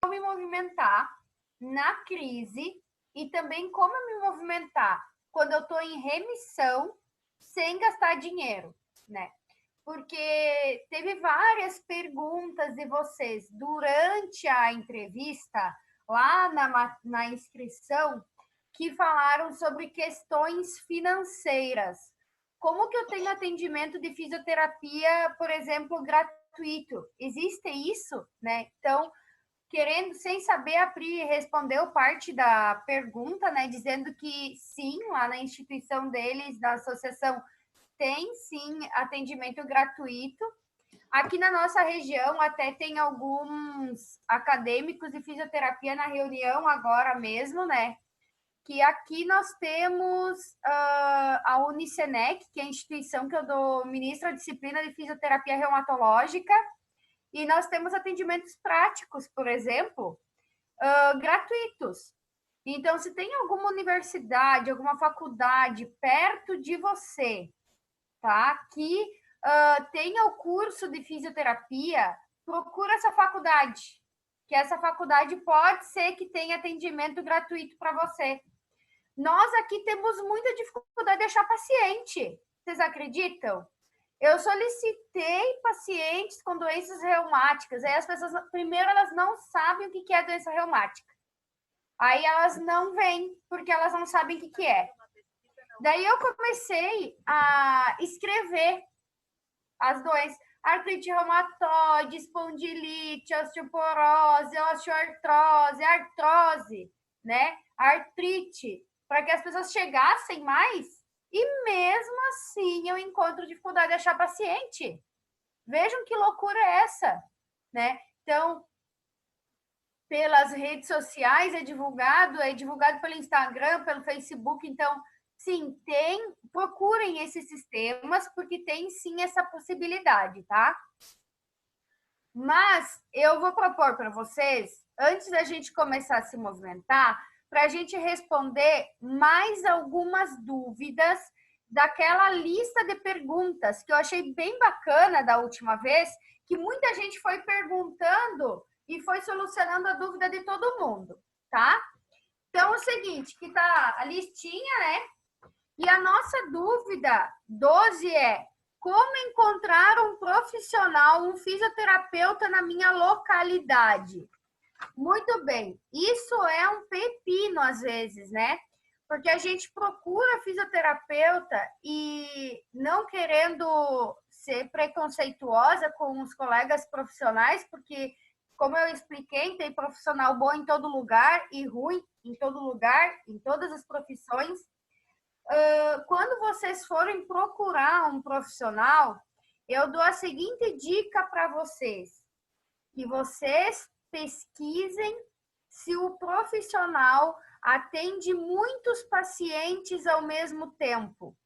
Me movimentar na crise e também como eu me movimentar quando eu estou em remissão sem gastar dinheiro, né? Porque teve várias perguntas de vocês durante a entrevista, lá na inscrição, que falaram sobre questões financeiras. Como que eu tenho atendimento de fisioterapia, por exemplo, gratuito? Existe isso, né? Então, querendo, sem saber, a Pri respondeu parte da pergunta, né, dizendo que sim, lá na instituição deles, da associação, tem sim atendimento gratuito. Aqui na nossa região até tem alguns acadêmicos de fisioterapia na reunião agora mesmo, né? Que aqui nós temos a Unicenec, que é a instituição que eu dou, ministro a disciplina de fisioterapia reumatológica, e nós temos atendimentos práticos, por exemplo, gratuitos. Então, se tem alguma universidade, alguma faculdade perto de você, tá? Que tenha o curso de fisioterapia, procura essa faculdade, que essa faculdade pode ser que tenha atendimento gratuito para você. Nós aqui temos muita dificuldade de achar paciente. Vocês acreditam? Eu solicitei pacientes com doenças reumáticas. Aí as pessoas, primeiro, elas não sabem o que é doença reumática. Aí elas não vêm, porque elas não sabem o que é. Daí eu comecei a escrever as doenças. Artrite reumatoide, espondilite, osteoporose, osteoartrose, artrose, né? Artrite, para que as pessoas chegassem mais. E mesmo assim eu encontro dificuldade de achar paciente. Vejam que loucura é essa, né? Então, pelas redes sociais é divulgado pelo Instagram, pelo Facebook. Então, sim, procurem esses sistemas, porque tem sim essa possibilidade, tá? Mas eu vou propor para vocês, antes da gente começar a se movimentar, para a gente responder mais algumas dúvidas daquela lista de perguntas que eu achei bem bacana da última vez, que muita gente foi perguntando e foi solucionando a dúvida de todo mundo, tá? Então, é o seguinte, que tá a listinha, né? E a nossa dúvida 12 é: como encontrar um profissional, um fisioterapeuta na minha localidade? Muito bem, isso é um pepino às vezes, né? Porque a gente procura fisioterapeuta e não querendo ser preconceituosa com os colegas profissionais, porque, como eu expliquei, tem profissional bom em todo lugar e ruim em todo lugar, em todas as profissões. Quando vocês forem procurar um profissional, eu dou a seguinte dica para vocês: que vocês pesquisem se o profissional atende muitos pacientes ao mesmo tempo.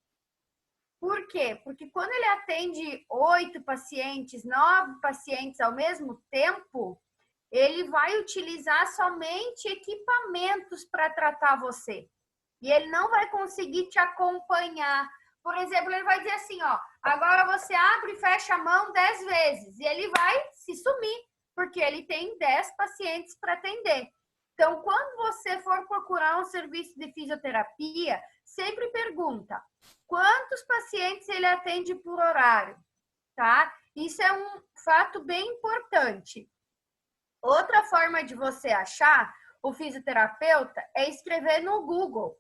Por quê? Porque quando ele atende 8 pacientes, 9 pacientes ao mesmo tempo, ele vai utilizar somente equipamentos para tratar você. E ele não vai conseguir te acompanhar. Por exemplo, ele vai dizer assim, ó, agora você abre e fecha a mão 10 vezes. E ele vai se sumir, porque ele tem 10 pacientes para atender. Então, quando você for procurar um serviço de fisioterapia, sempre pergunta: quantos pacientes ele atende por horário, tá? Isso é um fato bem importante. Outra forma de você achar o fisioterapeuta é escrever no Google: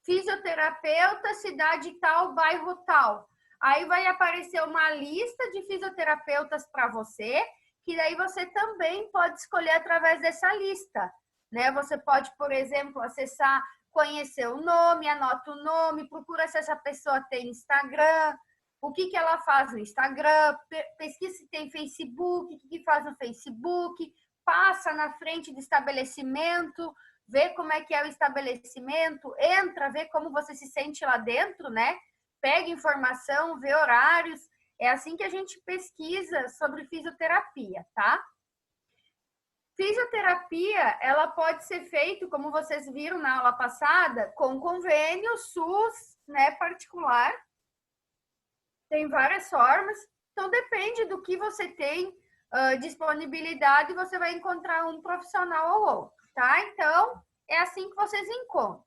fisioterapeuta, cidade tal, bairro tal. Aí vai aparecer uma lista de fisioterapeutas para você, que daí você também pode escolher através dessa lista, né? Você pode, por exemplo, acessar, conhecer o nome, anota o nome, procura se essa pessoa tem Instagram, o que ela faz no Instagram, pesquisa se tem Facebook, o que faz no Facebook, passa na frente do estabelecimento, vê como é que é o estabelecimento, entra, vê como você se sente lá dentro, né? Pega informação, vê horários. É assim que a gente pesquisa sobre fisioterapia, tá? Fisioterapia, ela pode ser feita, como vocês viram na aula passada, com convênio SUS, né, particular. Tem várias formas. Então, depende do que você tem disponibilidade, você vai encontrar um profissional ou outro, tá? Então, é assim que vocês encontram.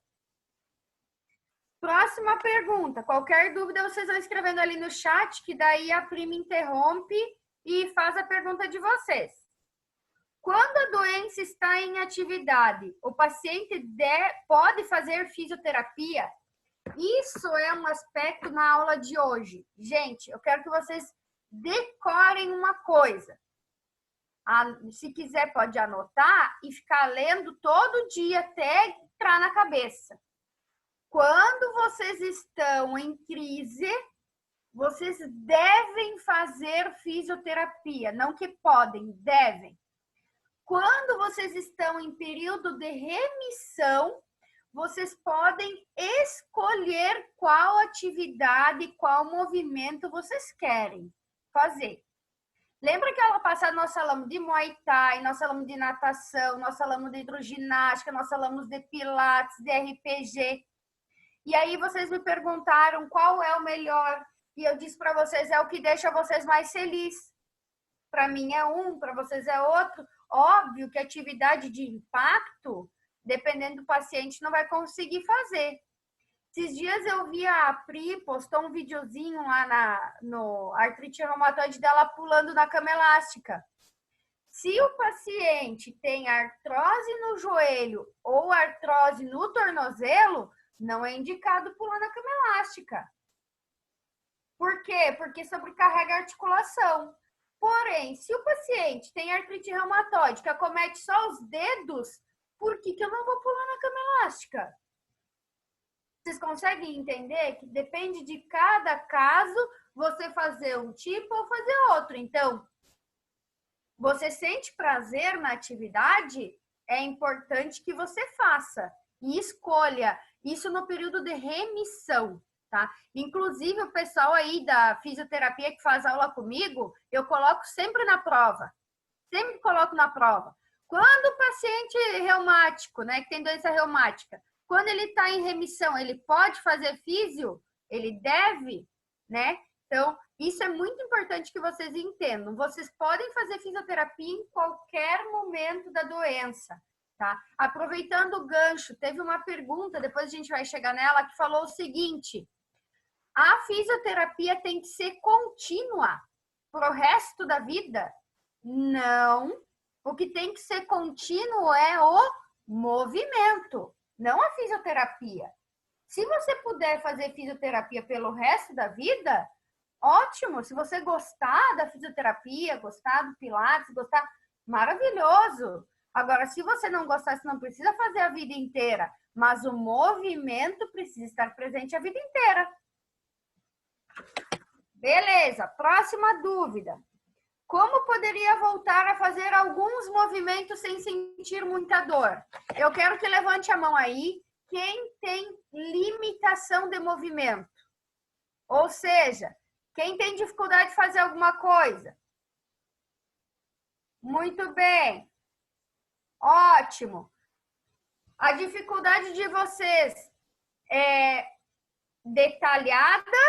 Próxima pergunta. Qualquer dúvida, vocês vão escrevendo ali no chat, que daí a prima interrompe e faz a pergunta de vocês. Quando a doença está em atividade, o paciente pode fazer fisioterapia? Isso é um aspecto na aula de hoje. Gente, eu quero que vocês decorem uma coisa. Se quiser, pode anotar e ficar lendo todo dia até entrar na cabeça. Quando vocês estão em crise, vocês devem fazer fisioterapia. Não que podem, devem. Quando vocês estão em período de remissão, vocês podem escolher qual atividade, qual movimento vocês querem fazer. Lembra que ela passada nós falamos de Muay Thai, nós falamos de natação, nós falamos de hidroginástica, nós falamos de pilates, de RPG. E aí vocês me perguntaram qual é o melhor. E eu disse para vocês, é o que deixa vocês mais felizes. Para mim é um, para vocês é outro. Óbvio que atividade de impacto, dependendo do paciente, não vai conseguir fazer. Esses dias eu vi a Pri, postou um videozinho lá no artrite reumatoide dela pulando na cama elástica. Se o paciente tem artrose no joelho ou artrose no tornozelo, não é indicado pular na cama elástica. Por quê? Porque sobrecarrega a articulação. Porém, se o paciente tem artrite reumatoide que acomete só os dedos, por que eu não vou pular na cama elástica? Vocês conseguem entender que depende de cada caso você fazer um tipo ou fazer outro. Então, você sente prazer na atividade, é importante que você faça e escolha isso no período de remissão, tá? Inclusive, o pessoal aí da fisioterapia que faz aula comigo, eu coloco sempre na prova. Sempre coloco na prova. Quando o paciente reumático, né, que tem doença reumática, quando ele está em remissão, ele pode fazer físio? Ele deve, né? Então, isso é muito importante que vocês entendam. Vocês podem fazer fisioterapia em qualquer momento da doença, tá? Aproveitando o gancho, teve uma pergunta, depois a gente vai chegar nela, que falou o seguinte: a fisioterapia tem que ser contínua pro resto da vida? Não. O que tem que ser contínuo é o movimento, não a fisioterapia. Se você puder fazer fisioterapia pelo resto da vida, ótimo. Se você gostar da fisioterapia, gostar do pilates, gostar, maravilhoso. Agora, se você não gostar, você não precisa fazer a vida inteira, mas o movimento precisa estar presente a vida inteira. Beleza, próxima dúvida. Como poderia voltar a fazer alguns movimentos sem sentir muita dor? Eu quero que levante a mão aí quem tem limitação de movimento. Ou seja, quem tem dificuldade de fazer alguma coisa. Muito bem. Ótimo. A dificuldade de vocês é detalhada,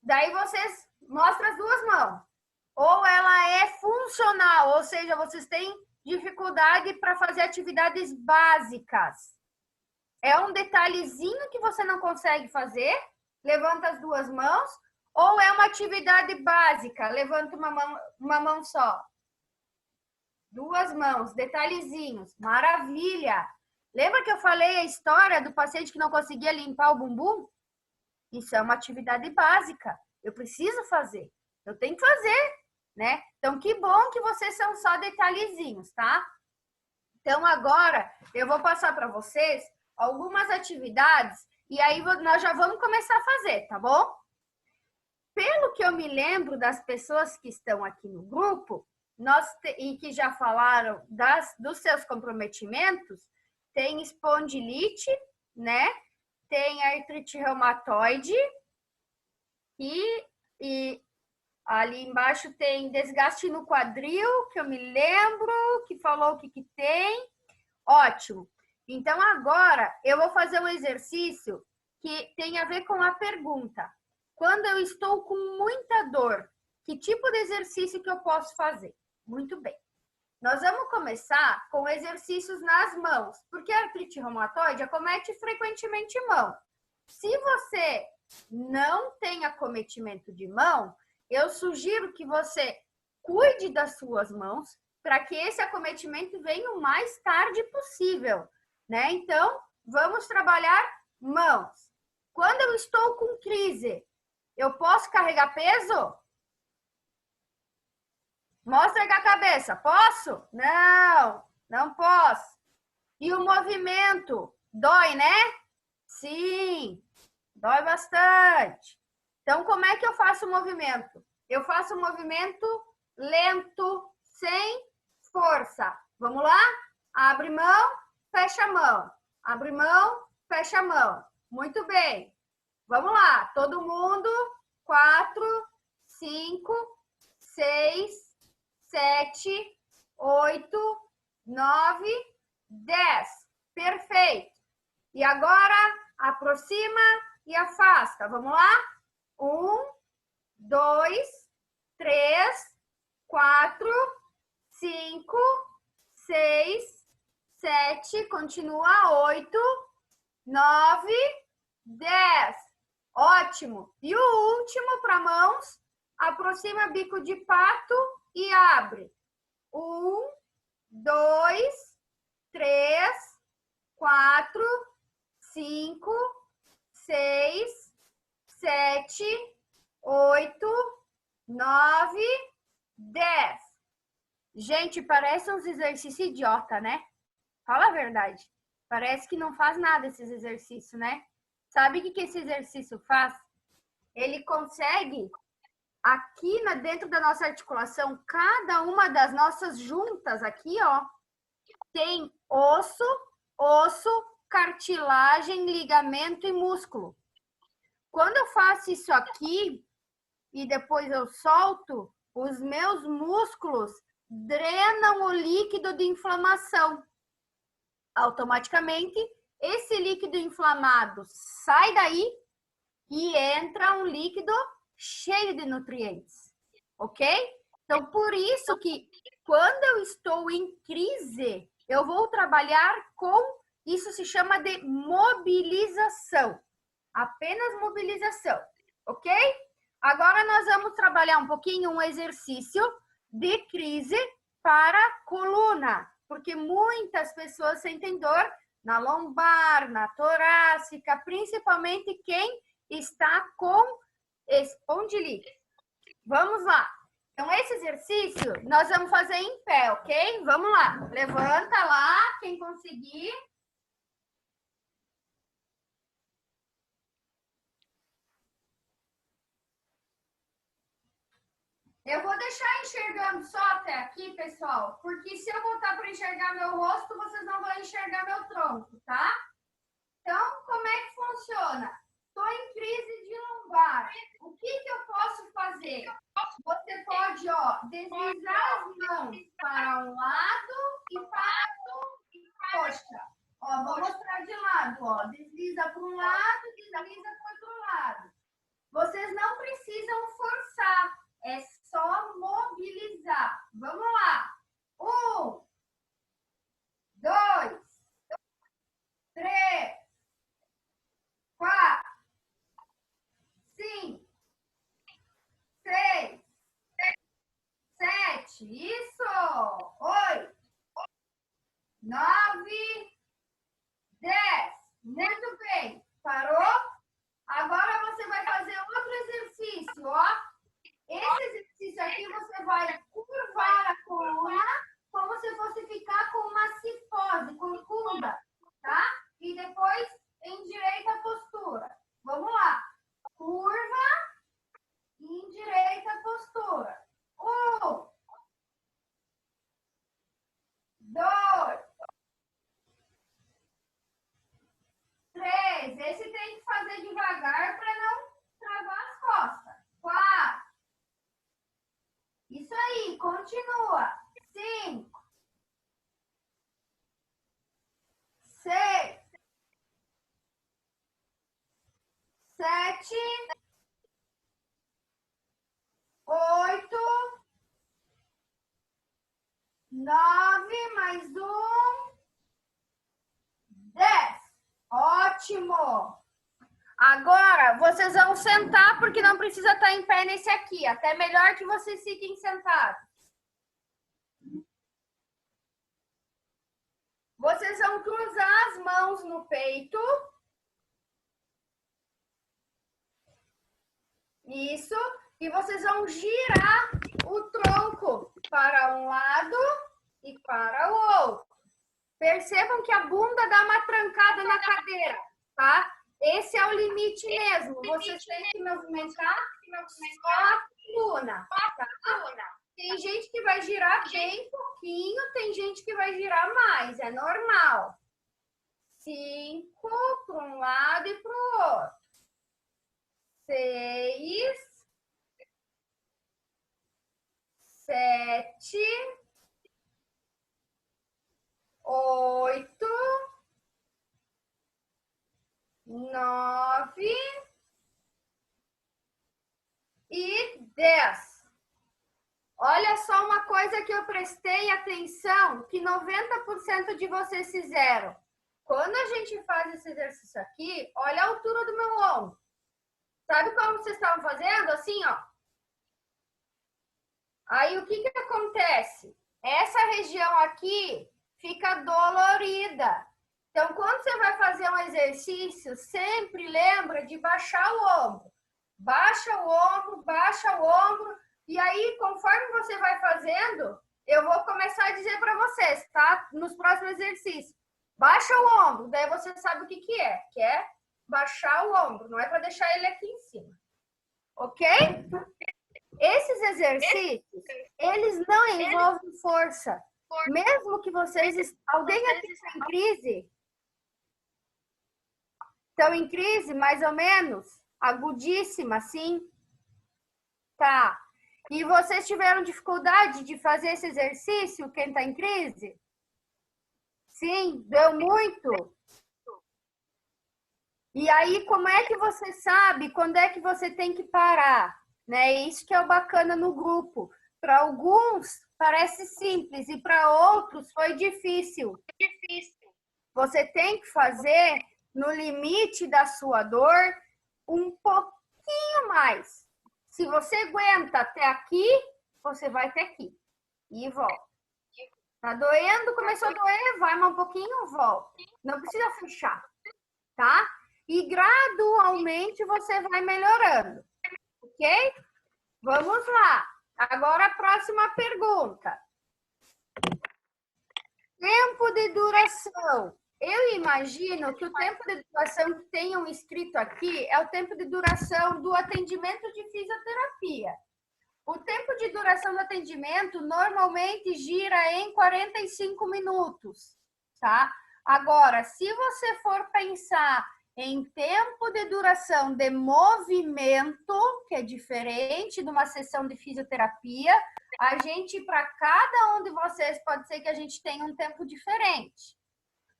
daí vocês mostram as duas mãos. Ou ela é funcional, ou seja, vocês têm dificuldade para fazer atividades básicas. É um detalhezinho que você não consegue fazer, levanta as duas mãos, ou é uma atividade básica, levanta uma mão só. Duas mãos, detalhezinhos, maravilha! Lembra que eu falei a história do paciente que não conseguia limpar o bumbum? Isso é uma atividade básica, eu preciso fazer, eu tenho que fazer, né? Então, que bom que vocês são só detalhezinhos, tá? Então, agora, eu vou passar para vocês algumas atividades e aí nós já vamos começar a fazer, tá bom? Pelo que eu me lembro das pessoas que estão aqui no grupo, e que já falaram dos seus comprometimentos, tem espondilite, né? Tem artrite reumatoide e ali embaixo tem desgaste no quadril, que eu me lembro, que falou o que tem. Ótimo. Então, agora eu vou fazer um exercício que tem a ver com a pergunta. Quando eu estou com muita dor, Que tipo de exercício que eu posso fazer? Muito bem. Nós vamos começar com exercícios nas mãos, porque a artrite reumatoide acomete frequentemente mão. Se você não tem acometimento de mão, eu sugiro que você cuide das suas mãos para que esse acometimento venha o mais tarde possível, né? Então, vamos trabalhar mãos. Quando eu estou com crise, eu posso carregar peso? Mostra aí com a cabeça. Posso? Não, não posso. E o movimento? Dói, né? Sim, dói bastante. Então, como é que eu faço o movimento? Eu faço o movimento lento, sem força. Vamos lá? Abre mão, fecha a mão. Abre mão, fecha a mão. Muito bem. Vamos lá. Todo mundo. 4, 5, 6, 7, 8, 9, 10. Perfeito. E agora, aproxima e afasta. Vamos lá? 1, 2, 3, 4, 5, 6, 7, continua, 8, 9, 10. Ótimo. E o último para mãos, aproxima bico de pato e abre. 1, 2, 3, 4, 5, 6, 7, 8, 9, 10. Gente, parece uns exercícios idiota, né? Fala a verdade. Parece que não faz nada esses exercícios, né? Sabe o que esse exercício faz? Ele consegue, aqui dentro da nossa articulação, cada uma das nossas juntas aqui, ó, tem osso, cartilagem, ligamento e músculo. Quando eu faço isso aqui e depois eu solto, os meus músculos drenam o líquido de inflamação. Automaticamente, esse líquido inflamado sai daí e entra um líquido cheio de nutrientes, ok? Então, por isso que quando eu estou em crise, eu vou trabalhar com, isso se chama de mobilização, apenas mobilização, ok? Agora nós vamos trabalhar um pouquinho um exercício de crise para a coluna, porque muitas pessoas sentem dor na lombar, na torácica, principalmente quem está com espondilite. Vamos lá. Então, esse exercício nós vamos fazer em pé, ok? Vamos lá. Levanta lá, quem conseguir. Eu vou deixar enxergando só até aqui, pessoal, porque se eu botar para enxergar meu rosto, vocês não vão enxergar meu tronco, tá? Então, como é que funciona? Estou em crise de lombar. O que eu posso fazer? Você pode, ó, deslizar as mãos para um lado e para a coxa. Ó, vou mostrar de lado, ó. Desliza para um lado, desliza para o outro lado. Vocês não precisam forçar, é só mobilizar. Vamos lá. 1, 2, 3, 4, 5, 6, 7, isso! 8, 9, 10. Muito bem. Parou? Agora você vai fazer outro exercício, ó. Esse exercício aqui você vai curvar a coluna como se fosse ficar com uma cifose, corcunda, tá? E depois endireita a postura. Vamos lá. Curva e endireita a postura. 1, 2, 3. Esse tem que fazer devagar para não travar as costas. 4. Isso aí, continua. 5, 6, 7, 8, Ótimo! Agora, vocês vão sentar, porque não precisa estar em pé nesse aqui. Até melhor que vocês fiquem sentados. Vocês vão cruzar as mãos no peito. Isso. E vocês vão girar o tronco para um lado e para o outro. Percebam que a bunda dá uma trancada na cadeira, tá? Esse é o limite mesmo. Vocês têm que movimentar só a coluna, tá? Tem gente que vai girar bem pouquinho, tem gente que vai girar mais, é normal. 5 para um lado e para o outro. 6, 7, 8, 9 e 10. Olha só uma coisa que eu prestei atenção, que 90% de vocês fizeram. Quando a gente faz esse exercício aqui, olha a altura do meu ombro. Sabe como vocês estavam fazendo? Assim, ó. Aí, o que acontece? Essa região aqui fica dolorida. Então, quando você vai fazer um exercício, sempre lembra de baixar o ombro. Baixa o ombro, baixa o ombro. E aí, conforme você vai fazendo, eu vou começar a dizer para vocês, tá? Nos próximos exercícios. Baixa o ombro, daí você sabe o que é. Que é baixar o ombro, não é para deixar ele aqui em cima. Ok? Esses exercícios, eles não envolvem força. Mesmo que vocês... Alguém aqui está em crise? Estão em crise, mais ou menos? Agudíssima, assim? Tá. E vocês tiveram dificuldade de fazer esse exercício, quem está em crise? Sim, deu muito? E aí, como é que você sabe quando é que você tem que parar? Né? Isso que é o bacana no grupo. Para alguns, parece simples, e para outros foi difícil. Você tem que fazer no limite da sua dor um pouquinho mais. Se você aguenta até aqui, você vai até aqui. E volta. Tá doendo? Começou a doer? Vai mais um pouquinho, volta. Não precisa fechar, tá? E gradualmente você vai melhorando, ok? Vamos lá. Agora a próxima pergunta. Tempo de duração. Eu imagino que o tempo de duração que tenham escrito aqui é o tempo de duração do atendimento de fisioterapia. O tempo de duração do atendimento normalmente gira em 45 minutos, tá? Agora, se você for pensar em tempo de duração de movimento, que é diferente de uma sessão de fisioterapia, a gente, para cada um de vocês, pode ser que a gente tenha um tempo diferente.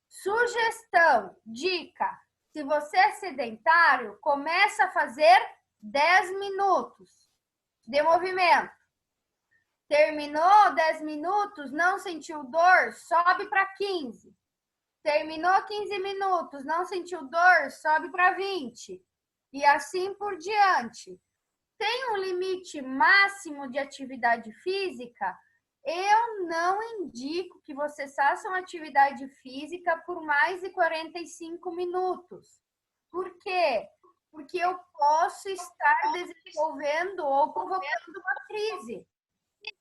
Sugestão, dica, se você é sedentário, começa a fazer 10 minutos de movimento. Terminou 10 minutos, não sentiu dor, sobe para 15. Terminou 15 minutos, não sentiu dor, sobe para 20. E assim por diante. Tem um limite máximo de atividade física? Eu não indico que vocês façam atividade física por mais de 45 minutos. Por quê? Porque eu posso estar desenvolvendo ou provocando uma crise.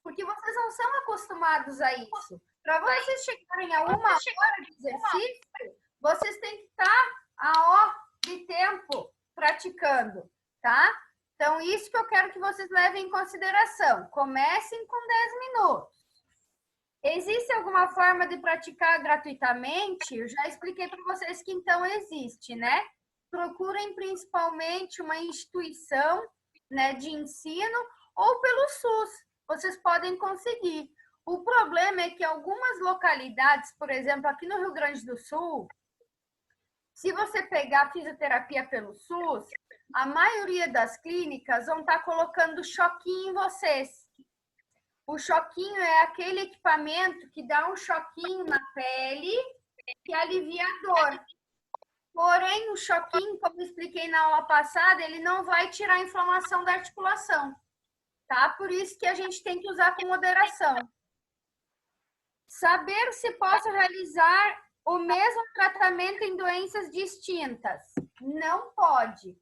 Porque vocês não são acostumados a isso. Para vocês chegarem a 1 hora de exercício, vocês têm que estar a de tempo praticando, tá? Então, isso que eu quero que vocês levem em consideração. Comecem com 10 minutos. Existe alguma forma de praticar gratuitamente? Eu já expliquei para vocês que então existe, né? Procurem principalmente uma instituição, né, de ensino ou pelo SUS. Vocês podem conseguir. O problema é que algumas localidades, por exemplo, aqui no Rio Grande do Sul, se você pegar fisioterapia pelo SUS, a maioria das clínicas vão estar colocando choquinho em vocês. O choquinho é aquele equipamento que dá um choquinho na pele que alivia a dor. Porém, o choquinho, como eu expliquei na aula passada, ele não vai tirar a inflamação da articulação, tá? Por isso que a gente tem que usar com moderação. Saber se posso realizar o mesmo tratamento em doenças distintas. Não pode.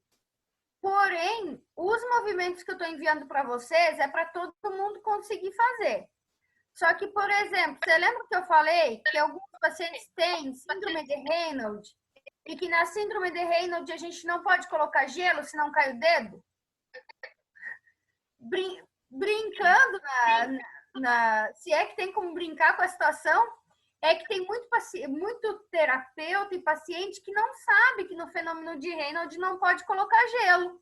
Porém, os movimentos que eu estou enviando para vocês é para todo mundo conseguir fazer. Só que, por exemplo, você lembra que eu falei que alguns pacientes têm síndrome de Raynaud e que na síndrome de Raynaud a gente não pode colocar gelo senão cai o dedo? Brincando se é que tem como brincar com a situação, é que tem muito terapeuta e paciente que não sabe que no fenômeno de Raynaud não pode colocar gelo.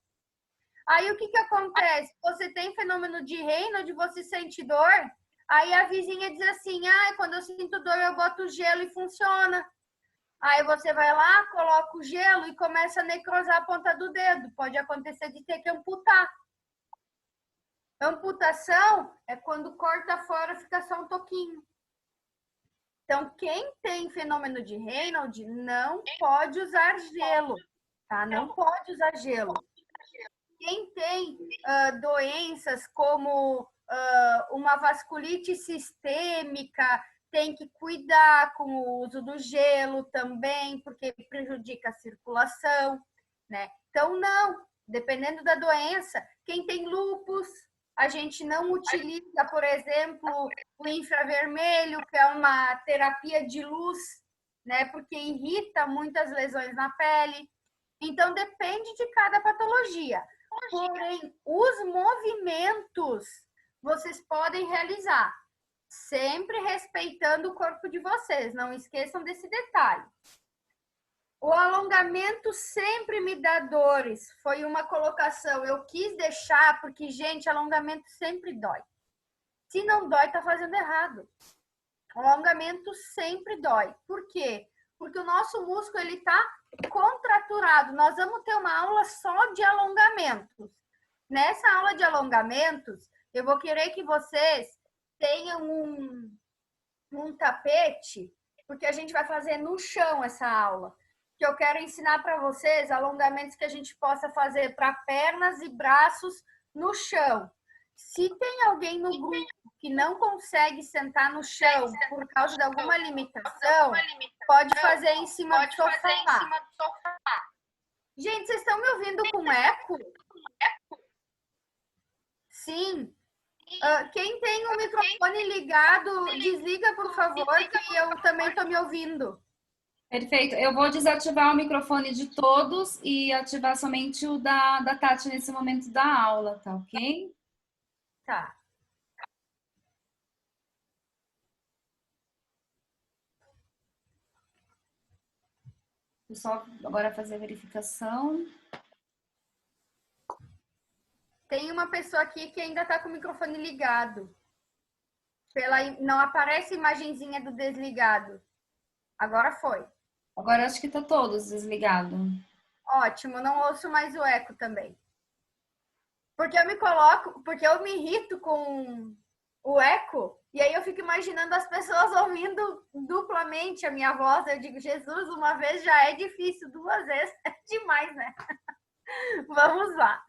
Aí o que acontece? Você tem fenômeno de Raynaud, você sente dor, aí a vizinha diz assim, quando eu sinto dor eu boto gelo e funciona. Aí você vai lá, coloca o gelo e começa a necrosar a ponta do dedo. Pode acontecer de ter que amputar. Amputação é quando corta fora, fica só um toquinho. Então, quem tem fenômeno de Raynaud não pode usar gelo, tá? Não pode usar gelo. Quem tem doenças como uma vasculite sistêmica, tem que cuidar com o uso do gelo também, porque prejudica a circulação, né? Então, não, dependendo da doença, quem tem lúpus, a gente não utiliza, por exemplo, o infravermelho, que é uma terapia de luz, né? Porque irrita muitas lesões na pele. Então, depende de cada patologia. Porém, os movimentos vocês podem realizar, sempre respeitando o corpo de vocês. Não esqueçam desse detalhe. O alongamento sempre me dá dores. Foi uma colocação. Eu quis deixar porque, gente, alongamento sempre dói. Se não dói, tá fazendo errado. O alongamento sempre dói. Por quê? Porque o nosso músculo, ele tá contraturado. Nós vamos ter uma aula só de alongamentos. Nessa aula de alongamentos, eu vou querer que vocês tenham um tapete, porque a gente vai fazer no chão essa aula. Que eu quero ensinar para vocês alongamentos que a gente possa fazer para pernas e braços no chão. Se tem alguém no grupo que não consegue sentar no chão por causa de alguma limitação, pode fazer em cima do sofá. Gente, vocês estão me ouvindo com eco? Sim. Quem tem o microfone ligado, desliga, por favor, que eu também estou me ouvindo. Perfeito. Eu vou desativar o microfone de todos e ativar somente o da Tati nesse momento da aula, tá ok? Tá. Vou só agora fazer a verificação. Tem uma pessoa aqui que ainda está com o microfone ligado. Não aparece a imagenzinha do desligado. Agora foi. Agora acho que tá todos desligados. Ótimo, não ouço mais o eco também. Porque eu me irrito com o eco, e aí eu fico imaginando as pessoas ouvindo duplamente a minha voz. Eu digo, Jesus, uma vez já é difícil, duas vezes é demais, né? Vamos lá.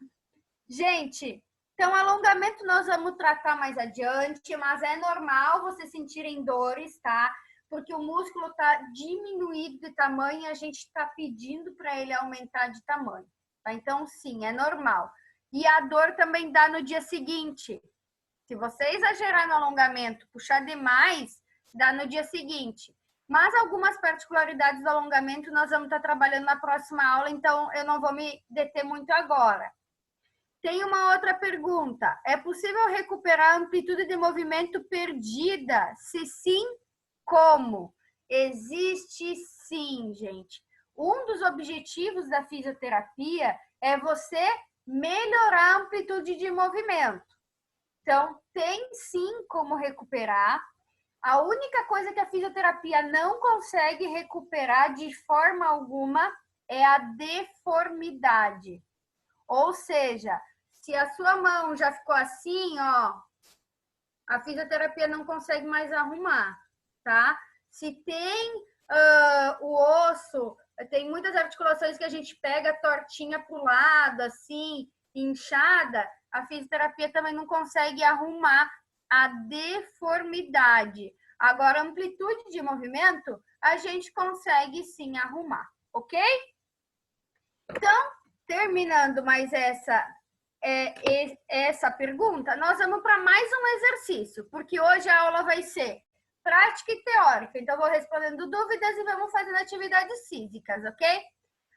Gente, então alongamento nós vamos tratar mais adiante, mas é normal vocês sentirem dores, tá? Porque o músculo está diminuído de tamanho e a gente está pedindo para ele aumentar de tamanho, tá? Então, sim, é normal. E a dor também dá no dia seguinte. Se você exagerar no alongamento, puxar demais, dá no dia seguinte. Mas algumas particularidades do alongamento nós vamos estar trabalhando na próxima aula, então eu não vou me deter muito agora. Tem uma outra pergunta. É possível recuperar a amplitude de movimento perdida? Se sim, como? Existe sim, gente. Um dos objetivos da fisioterapia é você melhorar a amplitude de movimento. Então, tem sim como recuperar. A única coisa que a fisioterapia não consegue recuperar de forma alguma é a deformidade. Ou seja, se a sua mão já ficou assim, ó, a fisioterapia não consegue mais arrumar, tá? Se tem o osso Tem muitas articulações que a gente pega tortinha para o lado, assim, inchada. A fisioterapia também não consegue arrumar a deformidade. Agora, a amplitude de movimento, a gente consegue sim arrumar, ok? Então, terminando mais essa pergunta, nós vamos para mais um exercício, porque hoje a aula vai ser prática e teórica. Então, vou respondendo dúvidas e vamos fazendo atividades físicas, ok?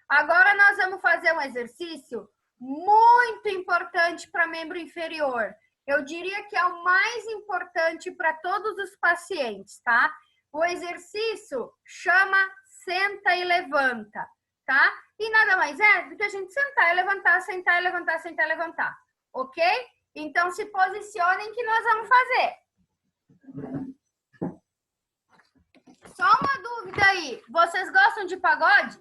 Agora, nós vamos fazer um exercício muito importante para membro inferior. Eu diria que é o mais importante para todos os pacientes, tá? O exercício chama senta e levanta, tá? E nada mais é do que a gente sentar e levantar, sentar e levantar, sentar e levantar, ok? Então, se posicionem que nós vamos fazer. Só uma dúvida aí, vocês gostam de pagode?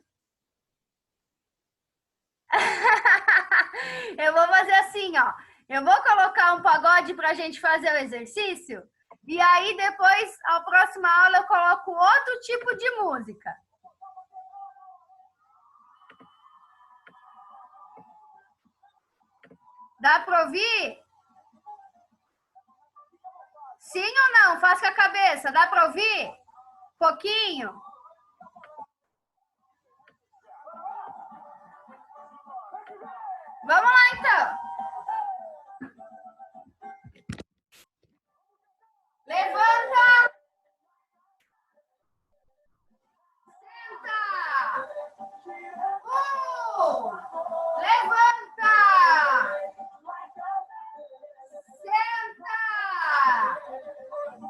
Eu vou fazer assim, ó. Eu vou colocar um pagode para a gente fazer o exercício. E aí, depois, a próxima aula, eu coloco outro tipo de música. Dá para ouvir? Sim ou não? Faz com a cabeça. Dá para ouvir? Pouquinho? Vamos lá, então. Levanta. Senta. Levanta. Senta.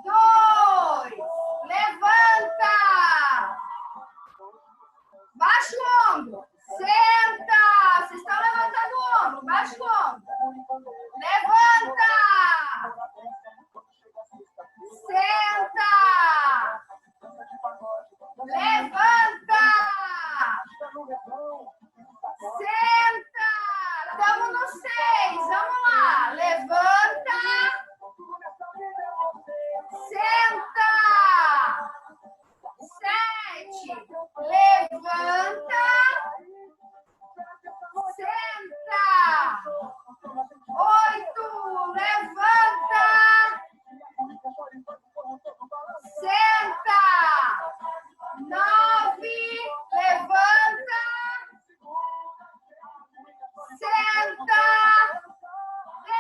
2. Levanta. Baixa o ombro. Senta. Vocês estão levantando o ombro. Baixa o ombro. Levanta. Senta. Levanta. Senta. Estamos no 6. Vamos lá. Levanta. Senta. 7. Levanta. Senta. 8. Levanta. Senta. 9. Levanta. Senta. 10.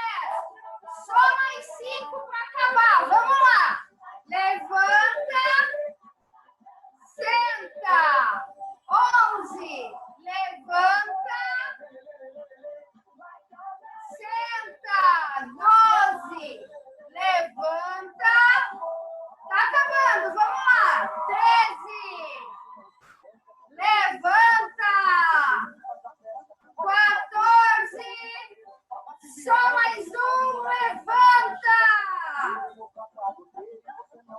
Só mais 5 para acabar. Vamos lá. Levanta. Senta. 11. Levanta. Senta. 12. Levanta. Tá acabando. Vamos lá. 13. Levanta. 14. Só mais um. Levanta.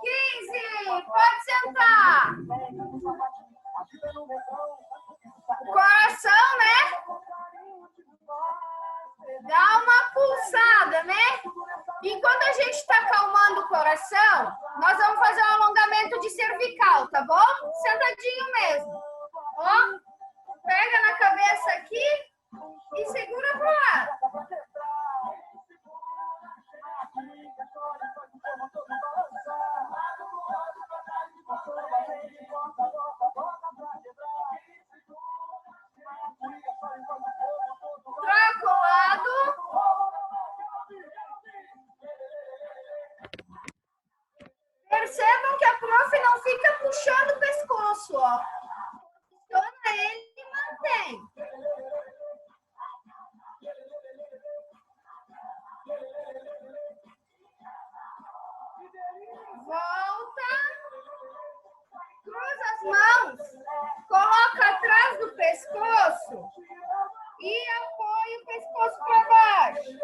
15. Pode sentar. Coração, né? Dá uma pulsada, né? Enquanto a gente está acalmando o coração, nós vamos fazer um alongamento de cervical, tá bom? Sentadinho mesmo. Ó, pega na cabeça aqui e segura pro lado. Troca o lado. Percebam que a prof não fica puxando o pescoço, ó. Posiciona ele e mantém. Volta. Cruza as mãos. Coloca atrás do pescoço. E apoia o pescoço para baixo.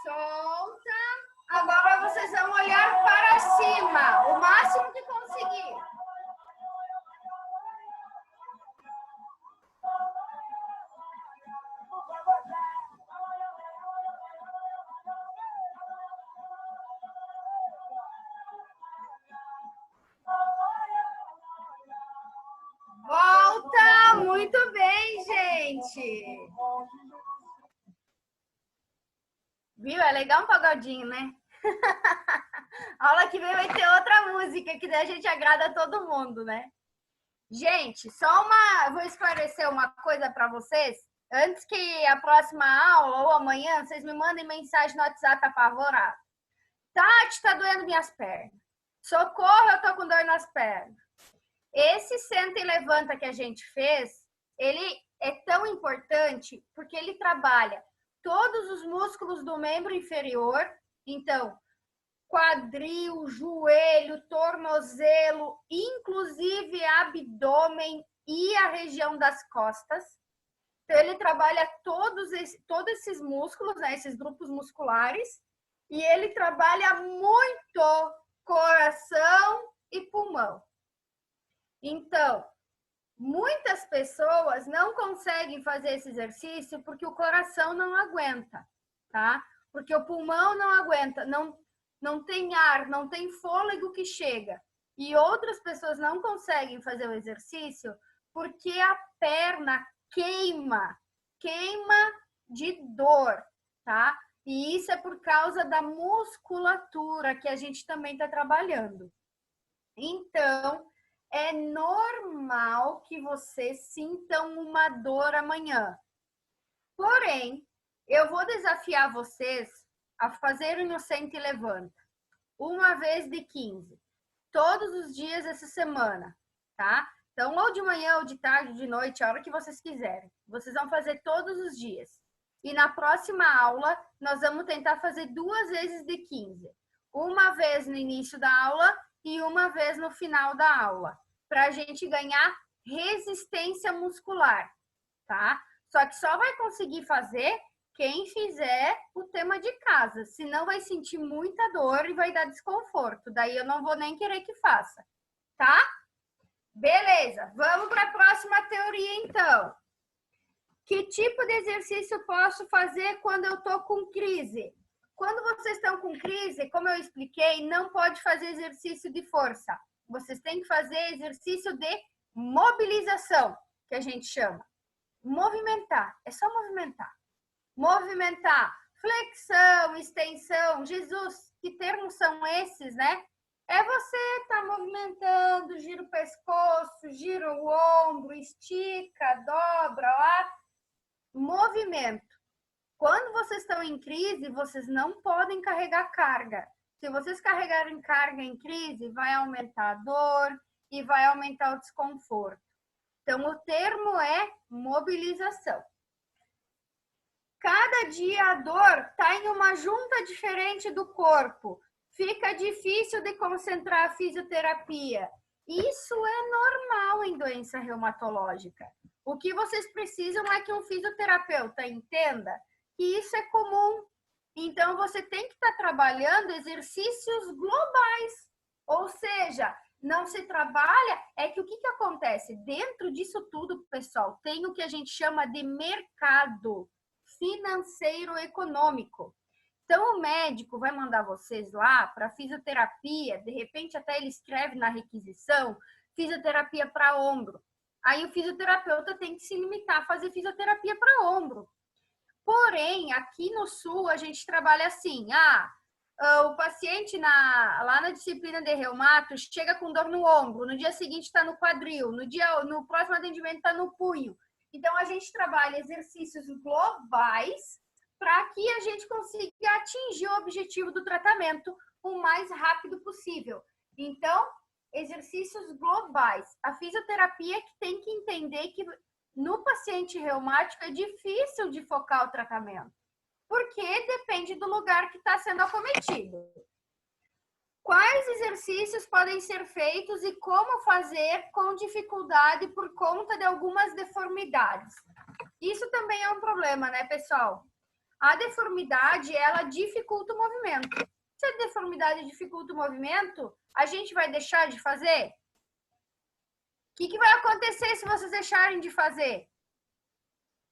Solta. Agora Muito bem, gente. Viu? É legal um pagodinho, né? A aula que vem vai ter outra música, que daí a gente agrada a todo mundo, né? Gente, vou esclarecer uma coisa para vocês. Antes que a próxima aula ou amanhã, vocês me mandem mensagem no WhatsApp apavorado. Tati, tá doendo minhas pernas. Socorro, eu tô com dor nas pernas. Esse senta e levanta que a gente fez, ele é tão importante porque ele trabalha todos os músculos do membro inferior. Então, quadril, joelho, tornozelo, inclusive abdômen e a região das costas. Então, ele trabalha todos esses músculos, né, esses grupos musculares, e ele trabalha muito coração e pulmão. Então, muitas pessoas não conseguem fazer esse exercício porque o coração não aguenta, tá? Porque o pulmão não aguenta, não tem ar, não tem fôlego que chega. E outras pessoas não conseguem fazer o exercício porque a perna queima de dor, tá? E isso é por causa da musculatura que a gente também está trabalhando. Então, é normal que vocês sintam uma dor amanhã. Porém, eu vou desafiar vocês a fazerem o senta e levanta. Uma vez de 15. Todos os dias essa semana, tá? Então, ou de manhã, ou de tarde, ou de noite, a hora que vocês quiserem. Vocês vão fazer todos os dias. E na próxima aula, nós vamos tentar fazer 2 vezes de 15. Uma vez no início da aula e uma vez no final da aula. Para a gente ganhar resistência muscular, tá? Só que só vai conseguir fazer quem fizer o tema de casa, senão vai sentir muita dor e vai dar desconforto. Daí eu não vou nem querer que faça, tá? Beleza, vamos para a próxima teoria então. Que tipo de exercício posso fazer quando eu tô com crise? Quando vocês estão com crise, como eu expliquei, não pode fazer exercício de força. Vocês têm que fazer exercício de mobilização, que a gente chama. Movimentar, é só movimentar. Movimentar, flexão, extensão, Jesus, que termos são esses, né? É você estar movimentando, gira o pescoço, gira o ombro, estica, dobra lá. Movimento. Quando vocês estão em crise, vocês não podem carregar carga. Se vocês carregarem carga em crise, vai aumentar a dor e vai aumentar o desconforto. Então, o termo é mobilização. Cada dia a dor está em uma junta diferente do corpo. Fica difícil de concentrar a fisioterapia. Isso é normal em doença reumatológica. O que vocês precisam é que um fisioterapeuta entenda que isso é comum. Então, você tem que estar trabalhando exercícios globais. Ou seja, não se trabalha... É que o que acontece? Dentro disso tudo, pessoal, tem o que a gente chama de mercado financeiro econômico. Então, o médico vai mandar vocês lá para fisioterapia, de repente até ele escreve na requisição, fisioterapia para ombro. Aí o fisioterapeuta tem que se limitar a fazer fisioterapia para ombro. Porém, aqui no Sul, a gente trabalha assim, o paciente lá na disciplina de reumato chega com dor no ombro, no dia seguinte está no quadril, no próximo atendimento está no punho. Então, a gente trabalha exercícios globais para que a gente consiga atingir o objetivo do tratamento o mais rápido possível. Então, exercícios globais. A fisioterapia que tem que entender que no paciente reumático é difícil de focar o tratamento, porque depende do lugar que está sendo acometido. Quais exercícios podem ser feitos e como fazer com dificuldade por conta de algumas deformidades? Isso também é um problema, né, pessoal? A deformidade, ela dificulta o movimento. Se a deformidade dificulta o movimento, a gente vai deixar de fazer? O que vai acontecer se vocês deixarem de fazer?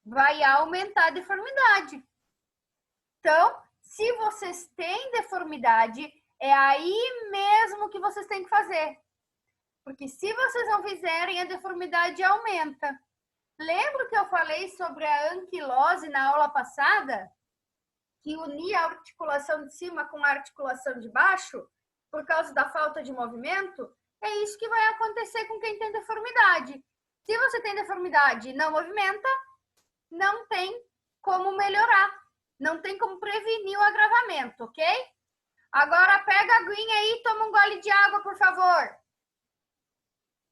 Vai aumentar a deformidade. Então, se vocês têm deformidade, é aí mesmo que vocês têm que fazer. Porque se vocês não fizerem, a deformidade aumenta. Lembra que eu falei sobre a anquilose na aula passada? Que unia a articulação de cima com a articulação de baixo, por causa da falta de movimento? É isso que vai acontecer com quem tem deformidade. Se você tem deformidade e não movimenta, não tem como melhorar. Não tem como prevenir o agravamento, ok? Agora pega a aguinha aí e toma um gole de água, por favor.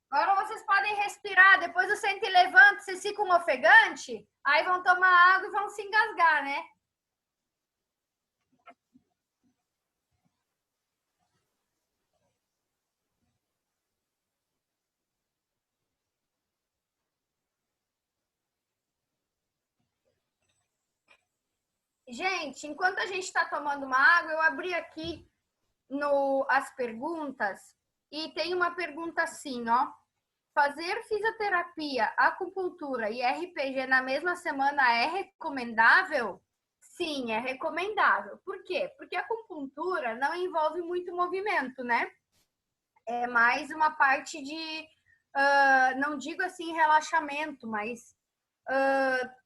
Agora vocês podem respirar. Depois o sente e levanta, vocês ficam ofegante, aí vão tomar água e vão se engasgar, né? Gente, enquanto a gente está tomando uma água, eu abri aqui as perguntas e tem uma pergunta assim, ó. Fazer fisioterapia, acupuntura e RPG na mesma semana é recomendável? Sim, é recomendável. Por quê? Porque a acupuntura não envolve muito movimento, né? É mais uma parte de, não digo assim relaxamento, mas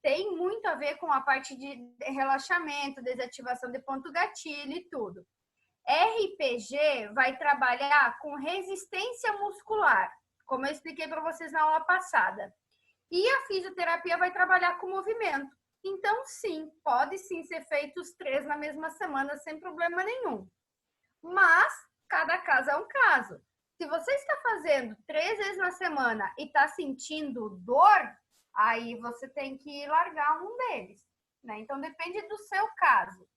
tem muito a ver com a parte de relaxamento, desativação de ponto gatilho e tudo. RPG vai trabalhar com resistência muscular, como eu expliquei para vocês na aula passada. E a fisioterapia vai trabalhar com movimento. Então, sim, pode sim ser feito os 3 na mesma semana sem problema nenhum. Mas cada caso é um caso. Se você está fazendo 3 vezes na semana e está sentindo dor, aí você tem que largar um deles, né? Então depende do seu caso.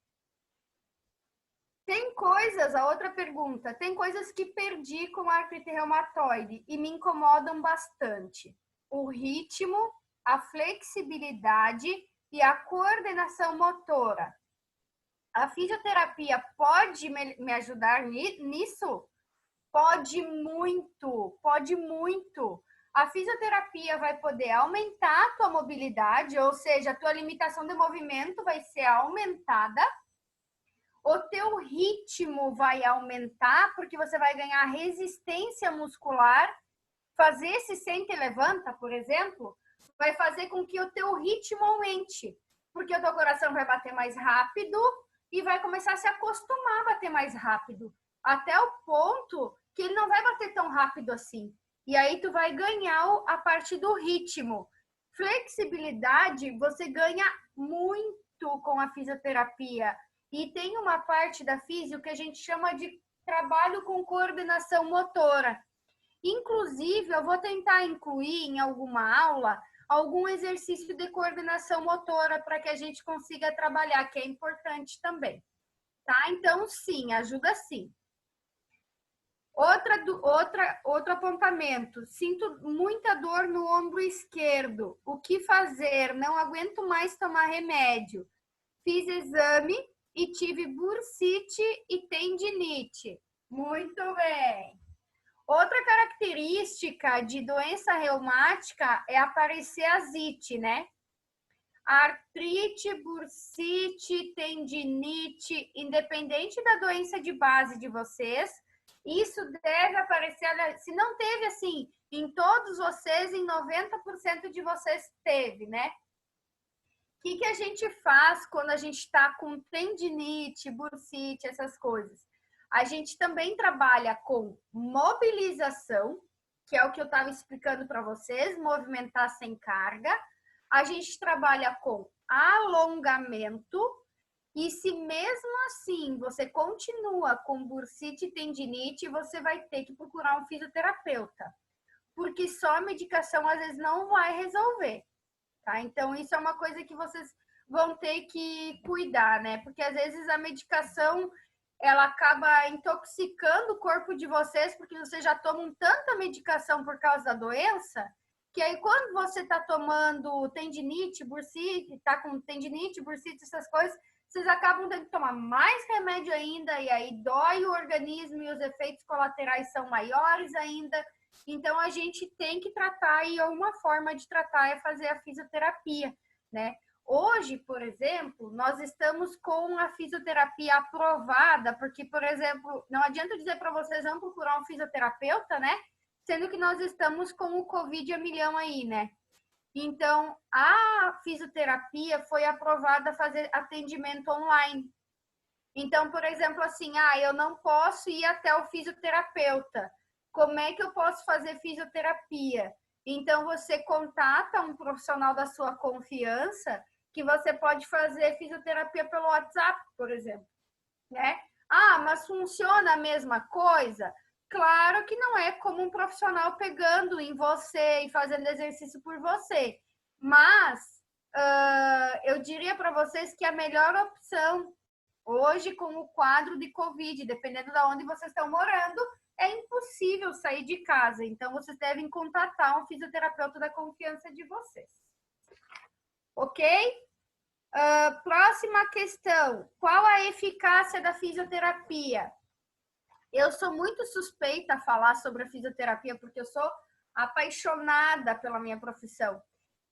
Tem coisas, a outra pergunta, tem coisas que perdi com a artrite reumatoide e me incomodam bastante. O ritmo, a flexibilidade e a coordenação motora. A fisioterapia pode me ajudar nisso? Pode muito, pode muito. A fisioterapia vai poder aumentar a tua mobilidade, ou seja, a tua limitação de movimento vai ser aumentada. O teu ritmo vai aumentar, porque você vai ganhar resistência muscular. Fazer esse senta e levanta, por exemplo, vai fazer com que o teu ritmo aumente, porque o teu coração vai bater mais rápido e vai começar a se acostumar a bater mais rápido, até o ponto que ele não vai bater tão rápido assim. E aí tu vai ganhar a parte do ritmo. Flexibilidade, você ganha muito com a fisioterapia. E tem uma parte da físio que a gente chama de trabalho com coordenação motora. Inclusive, eu vou tentar incluir em alguma aula algum exercício de coordenação motora para que a gente consiga trabalhar, que é importante também. Tá? Então, sim, ajuda sim. Outro apontamento. Sinto muita dor no ombro esquerdo. O que fazer? Não aguento mais tomar remédio. Fiz exame e tive bursite e tendinite. Muito bem. Outra característica de doença reumática é aparecer asite, né? Artrite, bursite, tendinite, independente da doença de base de vocês, isso deve aparecer, se não teve assim, em todos vocês, em 90% de vocês teve, né? O que a gente faz quando a gente está com tendinite, bursite, essas coisas? A gente também trabalha com mobilização, que é o que eu estava explicando para vocês, movimentar sem carga. A gente trabalha com alongamento. E se mesmo assim você continua com bursite e tendinite, você vai ter que procurar um fisioterapeuta. Porque só a medicação às vezes não vai resolver. Tá? Então, isso é uma coisa que vocês vão ter que cuidar, né? Porque às vezes a medicação ela acaba intoxicando o corpo de vocês, porque vocês já tomam tanta medicação por causa da doença, que aí quando você tá tomando tendinite, bursite, tá com tendinite, bursite, essas coisas, vocês acabam tendo que tomar mais remédio ainda, e aí dói o organismo e os efeitos colaterais são maiores ainda. Então, a gente tem que tratar, e uma forma de tratar é fazer a fisioterapia, né? Hoje, por exemplo, nós estamos com a fisioterapia aprovada, porque, por exemplo, não adianta dizer para vocês, vão procurar um fisioterapeuta, né? Sendo que nós estamos com o Covid a milhão aí, né? Então, a fisioterapia foi aprovada a fazer atendimento online. Então, por exemplo, assim, eu não posso ir até o fisioterapeuta. Como é que eu posso fazer fisioterapia? Então, você contata um profissional da sua confiança que você pode fazer fisioterapia pelo WhatsApp, por exemplo, né? Mas funciona a mesma coisa? Claro que não é como um profissional pegando em você e fazendo exercício por você, mas eu diria para vocês que a melhor opção hoje, com o quadro de Covid, dependendo de onde vocês estão morando, é impossível sair de casa. Então, vocês devem contatar um fisioterapeuta da confiança de vocês. Ok? Próxima questão. Qual a eficácia da fisioterapia? Eu sou muito suspeita a falar sobre a fisioterapia, porque eu sou apaixonada pela minha profissão.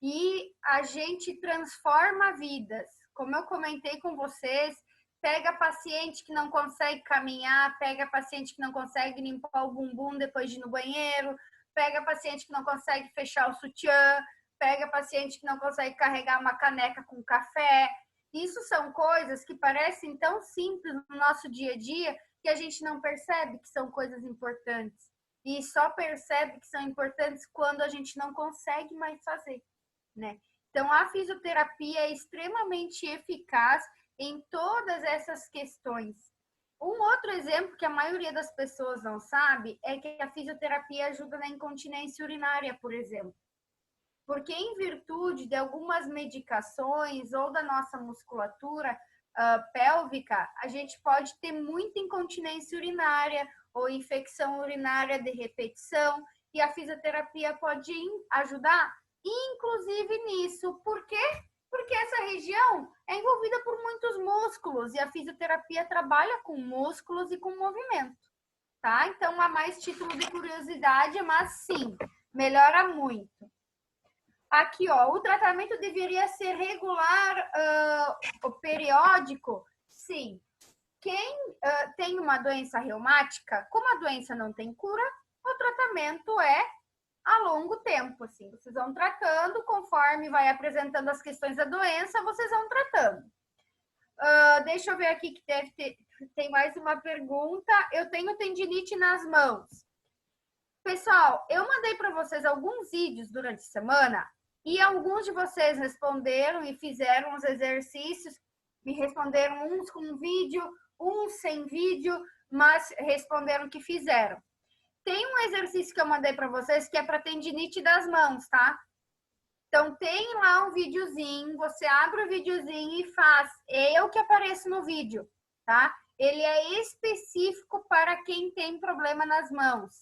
E a gente transforma vidas. Como eu comentei com vocês, pega paciente que não consegue caminhar, pega paciente que não consegue limpar o bumbum depois de ir no banheiro, pega paciente que não consegue fechar o sutiã, pega paciente que não consegue carregar uma caneca com café. Isso são coisas que parecem tão simples no nosso dia a dia que a gente não percebe que são coisas importantes. E só percebe que são importantes quando a gente não consegue mais fazer, né? Então, a fisioterapia é extremamente eficaz em todas essas questões. Um outro exemplo que a maioria das pessoas não sabe é que a fisioterapia ajuda na incontinência urinária, por exemplo. Porque em virtude de algumas medicações ou da nossa musculatura pélvica, a gente pode ter muita incontinência urinária ou infecção urinária de repetição, e a fisioterapia pode ajudar, inclusive nisso. Por quê? Porque essa região é envolvida por muitos músculos e a fisioterapia trabalha com músculos e com movimento, tá? Então, há mais título de curiosidade, mas sim, melhora muito. Aqui, ó, o tratamento deveria ser regular, periódico? Sim. Quem tem uma doença reumática, como a doença não tem cura, o tratamento é a longo tempo, assim. Vocês vão tratando, conforme vai apresentando as questões da doença, vocês vão tratando. Deixa eu ver aqui que tem mais uma pergunta. Eu tenho tendinite nas mãos. Pessoal, eu mandei para vocês alguns vídeos durante a semana e alguns de vocês responderam e fizeram os exercícios, me responderam uns com vídeo, uns sem vídeo, mas responderam que fizeram. Tem um exercício que eu mandei para vocês que é para tendinite das mãos, tá? Então, tem lá um videozinho, você abre o videozinho e faz. É eu que apareço no vídeo, tá? Ele é específico para quem tem problema nas mãos.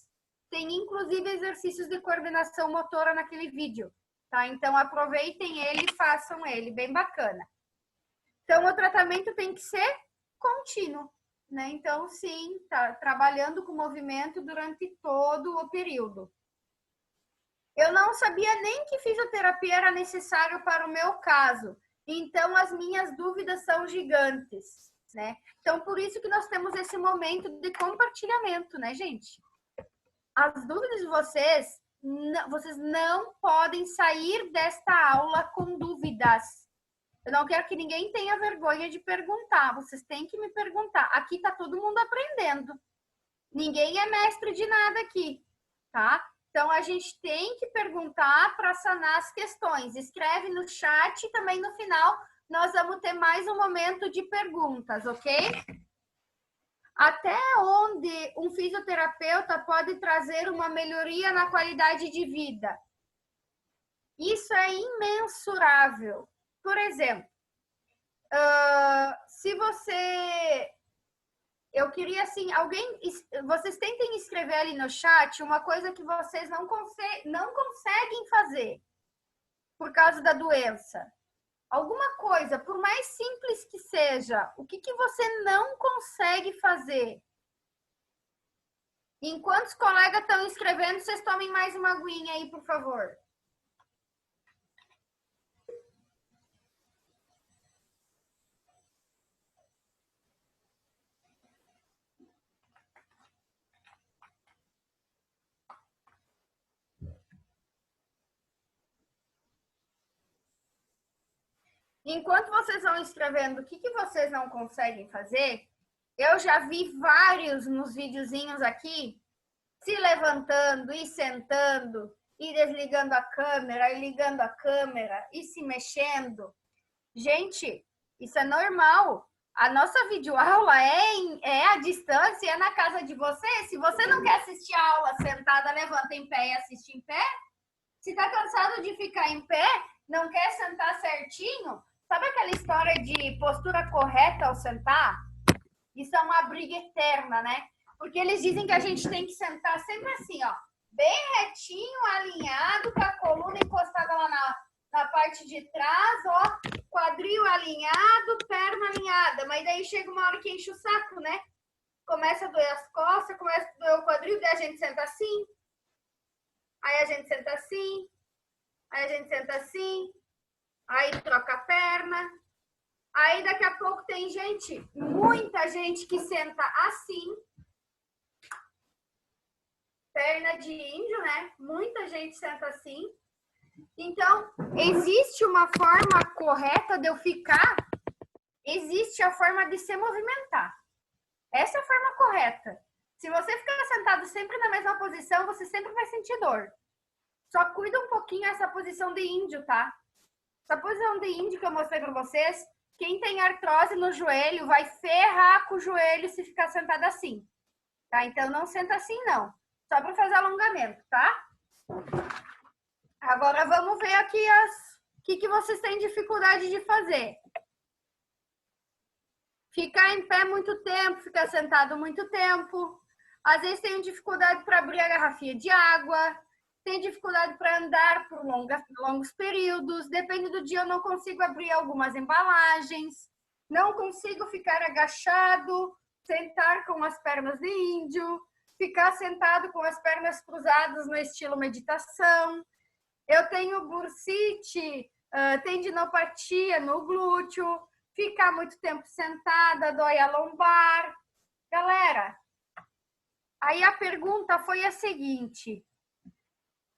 Tem, inclusive, exercícios de coordenação motora naquele vídeo, tá? Então, aproveitem ele e façam ele, bem bacana. Então, o tratamento tem que ser contínuo, né? Então, sim, tá trabalhando com movimento durante todo o período. Eu não sabia nem que fisioterapia era necessário para o meu caso. Então, as minhas dúvidas são gigantes, né? Então, por isso que nós temos esse momento de compartilhamento, né, gente? As dúvidas de vocês não podem sair desta aula com dúvidas. Eu não quero que ninguém tenha vergonha de perguntar. Vocês têm que me perguntar. Aqui tá todo mundo aprendendo. Ninguém é mestre de nada aqui, tá? Então, a gente tem que perguntar para sanar as questões. Escreve no chat e também no final nós vamos ter mais um momento de perguntas, ok? Até onde um fisioterapeuta pode trazer uma melhoria na qualidade de vida? Isso é imensurável. Por exemplo, se você... Eu queria, assim, vocês tentem escrever ali no chat uma coisa que vocês não conseguem fazer por causa da doença. Alguma coisa, por mais simples que seja, o que você não consegue fazer? Enquanto os colegas estão escrevendo, vocês tomem mais uma aguinha aí, por favor. Enquanto vocês vão escrevendo o que vocês não conseguem fazer, eu já vi vários nos videozinhos aqui se levantando e sentando e desligando a câmera e ligando a câmera e se mexendo. Gente, isso é normal. A nossa videoaula é à distância, é na casa de você. Se você não quer assistir a aula sentada, levanta em pé e assiste em pé. Se tá cansado de ficar em pé, não quer sentar certinho, sabe aquela história de postura correta ao sentar? Isso é uma briga eterna, né? Porque eles dizem que a gente tem que sentar sempre assim, ó, bem retinho, alinhado, com a coluna encostada lá na parte de trás, ó, quadril alinhado, perna alinhada. Mas daí chega uma hora que enche o saco, né? Começa a doer as costas, começa a doer o quadril, daí a gente senta assim. Aí a gente senta assim. Aí a gente senta assim. Aí troca a perna. Aí daqui a pouco tem gente, muita gente que senta assim. Perna de índio, né? Muita gente senta assim. Então, existe uma forma correta de eu ficar, existe a forma de se movimentar. Essa é a forma correta. Se você ficar sentado sempre na mesma posição, você sempre vai sentir dor. Só cuida um pouquinho essa posição de índio, tá? Essa posição de índio que eu mostrei para vocês, quem tem artrose no joelho vai ferrar com o joelho se ficar sentado assim. Tá? Então, não senta assim, não. Só para fazer alongamento, tá? Agora, vamos ver aqui o que vocês têm dificuldade de fazer. Ficar em pé muito tempo, ficar sentado muito tempo. Às vezes tem dificuldade para abrir a garrafinha de água. Tem dificuldade para andar por longos períodos. Depende do dia, eu não consigo abrir algumas embalagens. Não consigo ficar agachado, sentar com as pernas de índio. Ficar sentado com as pernas cruzadas no estilo meditação. Eu tenho bursite, tendinopatia no glúteo, ficar muito tempo sentada, dói a lombar. Galera, aí a pergunta foi a seguinte: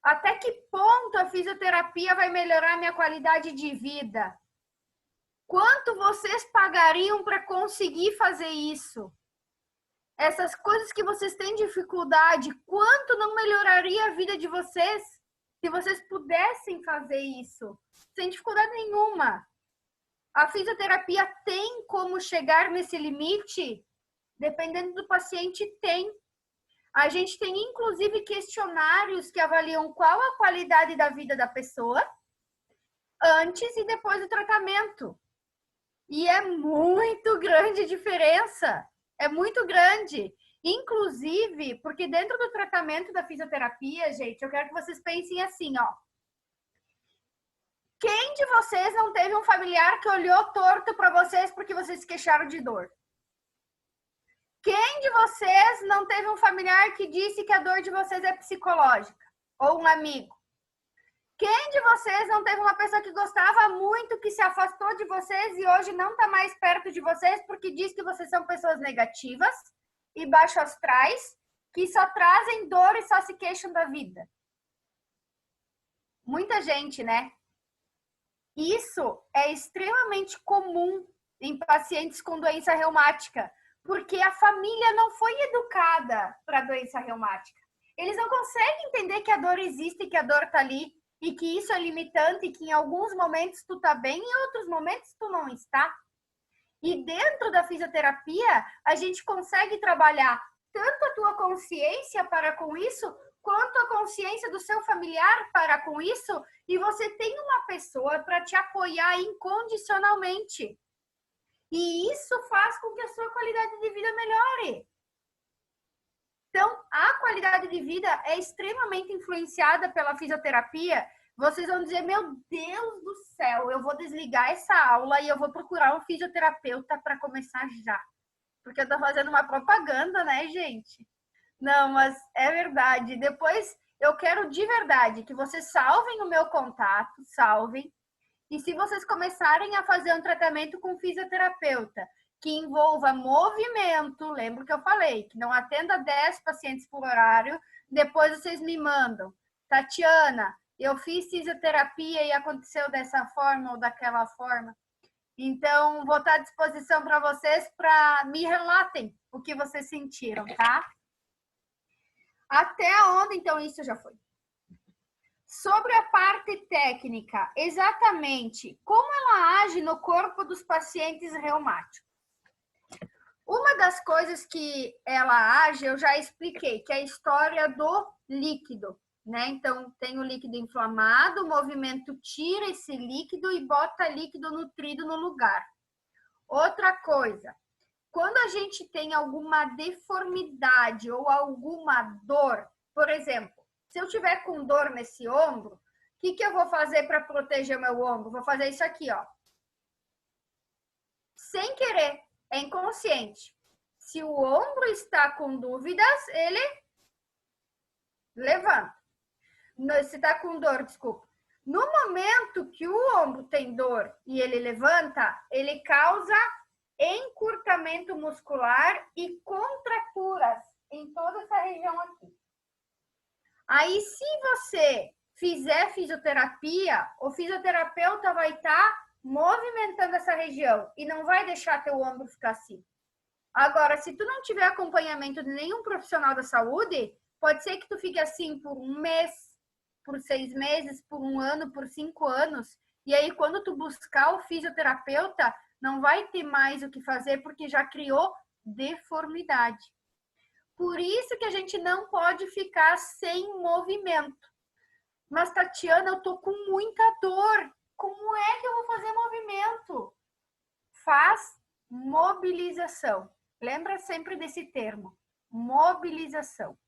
até que ponto a fisioterapia vai melhorar minha qualidade de vida? Quanto vocês pagariam para conseguir fazer isso? Essas coisas que vocês têm dificuldade, quanto não melhoraria a vida de vocês se vocês pudessem fazer isso? Sem dificuldade nenhuma. A fisioterapia tem como chegar nesse limite? Dependendo do paciente, tem. A gente tem, inclusive, questionários que avaliam qual a qualidade da vida da pessoa antes e depois do tratamento. E é muito grande a diferença. É muito grande. Inclusive, porque dentro do tratamento da fisioterapia, gente, eu quero que vocês pensem assim, ó. Quem de vocês não teve um familiar que olhou torto para vocês porque vocês se queixaram de dor? Quem de vocês não teve um familiar que disse que a dor de vocês é psicológica? Ou um amigo? Quem de vocês não teve uma pessoa que gostava muito, que se afastou de vocês e hoje não está mais perto de vocês porque diz que vocês são pessoas negativas e baixo astrais, que só trazem dor e só se queixam da vida? Muita gente, né? Isso é extremamente comum em pacientes com doença reumática, porque a família não foi educada para doença reumática. Eles não conseguem entender que a dor existe, que a dor está ali, e que isso é limitante, e que em alguns momentos tu tá bem, e em outros momentos tu não está. E dentro da fisioterapia, a gente consegue trabalhar tanto a tua consciência para com isso, quanto a consciência do seu familiar para com isso, e você tem uma pessoa para te apoiar incondicionalmente. E isso faz com que a sua qualidade de vida melhore. Então, a qualidade de vida é extremamente influenciada pela fisioterapia. Vocês vão dizer, meu Deus do céu, eu vou desligar essa aula e eu vou procurar um fisioterapeuta para começar já. Porque eu tô fazendo uma propaganda, né, gente? Não, mas é verdade. Depois, eu quero de verdade que vocês salvem o meu contato, salvem. E se vocês começarem a fazer um tratamento com fisioterapeuta que envolva movimento, lembra que eu falei, que não atenda 10 pacientes por horário, depois vocês me mandam. Tatiana, eu fiz fisioterapia e aconteceu dessa forma ou daquela forma. Então, vou estar à disposição para vocês para me relatem o que vocês sentiram, tá? Até onde, então, isso já foi. Sobre a parte técnica, exatamente como ela age no corpo dos pacientes reumáticos. Uma das coisas que ela age, eu já expliquei, que é a história do líquido, né? Então, tem o líquido inflamado, o movimento tira esse líquido e bota líquido nutrido no lugar. Outra coisa, quando a gente tem alguma deformidade ou alguma dor, por exemplo, se eu tiver com dor nesse ombro, o que eu vou fazer para proteger o meu ombro? Vou fazer isso aqui, ó. Sem querer, é inconsciente. Se o ombro está com dúvidas, ele levanta. Se está com dor, desculpa. No momento que o ombro tem dor e ele levanta, ele causa encurtamento muscular e contraturas em toda essa região aqui. Aí, se você fizer fisioterapia, o fisioterapeuta vai estar movimentando essa região e não vai deixar teu ombro ficar assim. Agora, se tu não tiver acompanhamento de nenhum profissional da saúde, pode ser que tu fique assim por um mês, por 6 meses, por 1 ano, por 5 anos. E aí, quando tu buscar o fisioterapeuta, não vai ter mais o que fazer porque já criou deformidade. Por isso que a gente não pode ficar sem movimento. Mas, Tatiana, eu tô com muita dor. Como é que eu vou fazer movimento? Faz mobilização. Lembra sempre desse termo, mobilização.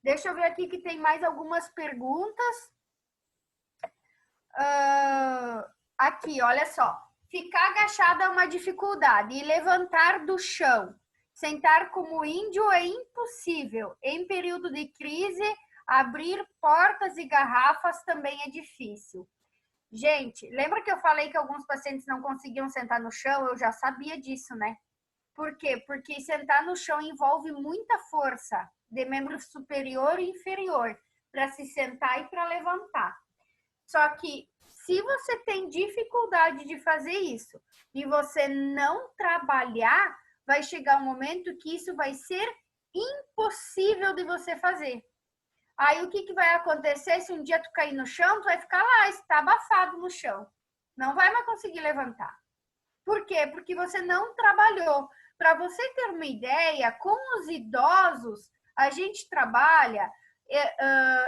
Deixa eu ver aqui que tem mais algumas perguntas. Aqui, olha só. Ficar agachada é uma dificuldade e levantar do chão. Sentar como índio é impossível. Em período de crise, abrir portas e garrafas também é difícil. Gente, lembra que eu falei que alguns pacientes não conseguiam sentar no chão? Eu já sabia disso, né? Por quê? Porque sentar no chão envolve muita força de membro superior e inferior para se sentar e para levantar. Só que se você tem dificuldade de fazer isso e você não trabalhar, vai chegar um momento que isso vai ser impossível de você fazer. Aí o que vai acontecer se um dia tu cair no chão, tu vai ficar lá, está abafado no chão. Não vai mais conseguir levantar. Por quê? Porque você não trabalhou. Para você ter uma ideia, com os idosos, a gente trabalha,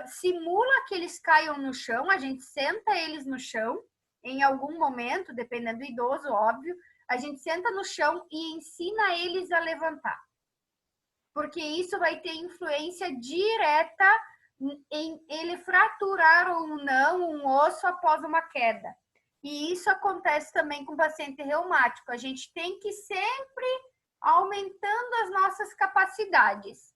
simula que eles caiam no chão, a gente senta eles no chão, em algum momento, dependendo do idoso, óbvio, a gente senta no chão e ensina eles a levantar. Porque isso vai ter influência direta em ele fraturar ou não um osso após uma queda. E isso acontece também com paciente reumático. A gente tem que sempre aumentando as nossas capacidades.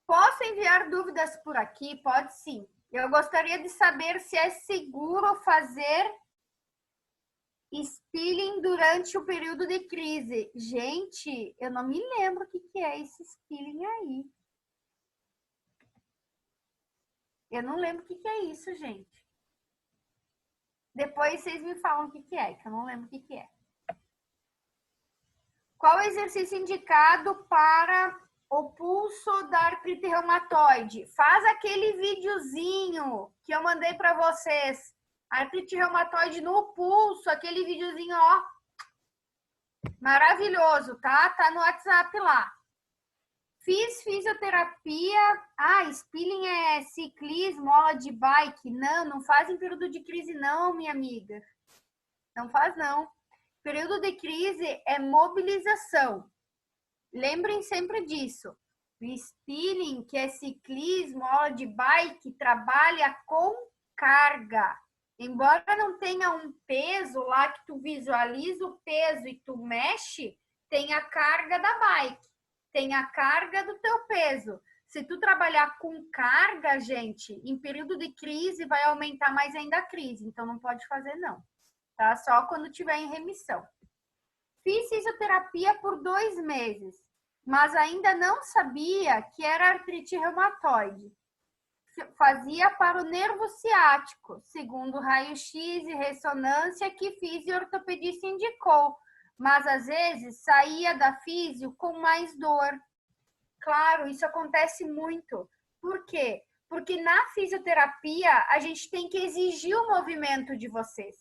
Posso enviar dúvidas por aqui? Pode sim. Eu gostaria de saber se é seguro fazer spilling durante o período de crise. Gente, eu não me lembro o que é esse spilling aí. Eu não lembro o que é isso, gente. Depois vocês me falam o que é, que eu não lembro o que é. Qual o exercício indicado para o pulso da artrite reumatoide? Faz aquele videozinho que eu mandei para vocês. Artrite reumatoide no pulso, aquele videozinho, ó. Maravilhoso, tá? Tá no WhatsApp lá. Fiz fisioterapia. Spinning é ciclismo, aula de bike. Não faz em período de crise não, minha amiga. Não faz não. Período de crise é mobilização. Lembrem sempre disso. O spinning, que é ciclismo, aula de bike, trabalha com carga. Embora não tenha um peso lá que tu visualiza o peso e tu mexe, tem a carga da bike, tem a carga do teu peso. Se tu trabalhar com carga, gente, em período de crise vai aumentar mais ainda a crise, então não pode fazer não, tá? Só quando tiver em remissão. Fiz fisioterapia por 2 meses, mas ainda não sabia que era artrite reumatoide. fazia para o nervo ciático, segundo o raio-x e ressonância que físio e ortopedista indicou, mas às vezes saía da físio com mais dor. Claro, isso acontece muito. Por quê? Porque na fisioterapia a gente tem que exigir o movimento de vocês.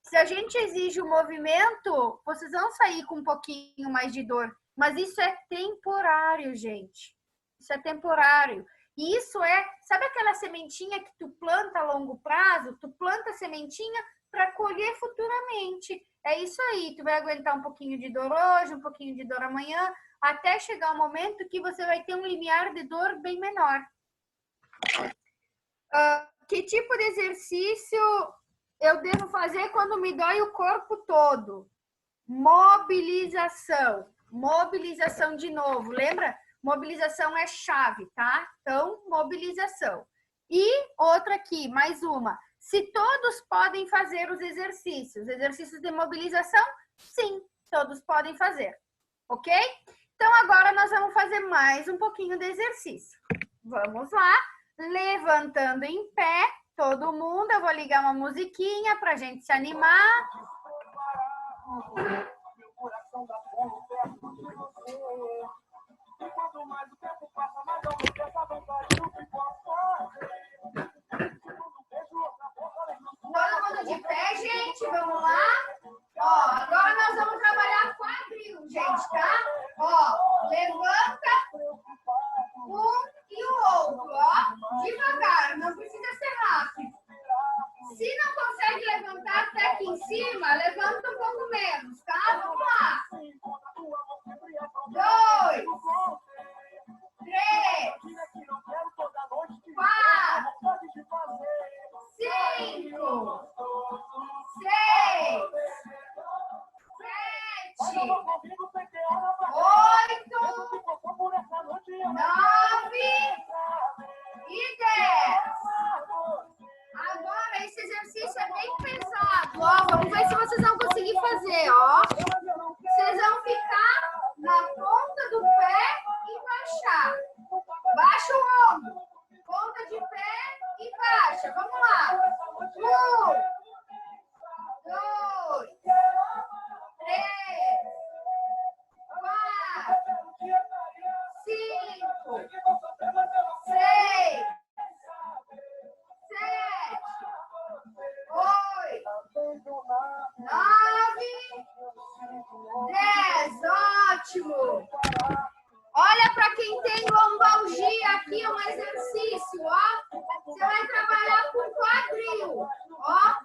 Se a gente exige o movimento, vocês vão sair com um pouquinho mais de dor, mas isso é temporário, gente. Isso é temporário. E isso sabe aquela sementinha que tu planta a longo prazo? Tu planta a sementinha para colher futuramente. É isso aí, tu vai aguentar um pouquinho de dor hoje, um pouquinho de dor amanhã, até chegar o momento que você vai ter um limiar de dor bem menor. Que tipo de exercício eu devo fazer quando me dói o corpo todo? Mobilização. Mobilização de novo, lembra? Mobilização é chave, tá? Então, mobilização. E outra aqui, mais uma. Se todos podem fazer os exercícios de mobilização, sim, todos podem fazer, ok? Então, agora nós vamos fazer mais um pouquinho de exercício. Vamos lá, levantando em pé, todo mundo. Eu vou ligar uma musiquinha para a gente se animar. Meu coração dá fome perto de você. E quanto mais o tempo passa, mais aumenta essa vontade do que posso fazer. Todo mundo de pé, gente, vamos lá. Ó, agora nós vamos trabalhar quadril, gente, tá? Ó, levanta um e o outro, ó. Devagar, não precisa ser rápido. Se não consegue levantar até aqui em cima, levanta um pouco menos, tá? Vamos lá. 2, 3, 4, 5, 6, 7, 8, 9 e 10. Agora, esse exercício é bem pesado, ó. Vamos ver se vocês vão conseguir fazer, ó. Vocês vão ficar na ponta do pé e baixar. Baixa o ombro. Ponta de pé e baixa. Vamos lá. 1, 2, 3, 4, 5, 6, 7, 8, 9, 10. Ótimo! Olha para quem tem lombalgia aqui, um exercício, ó. Você vai trabalhar com quadril, ó.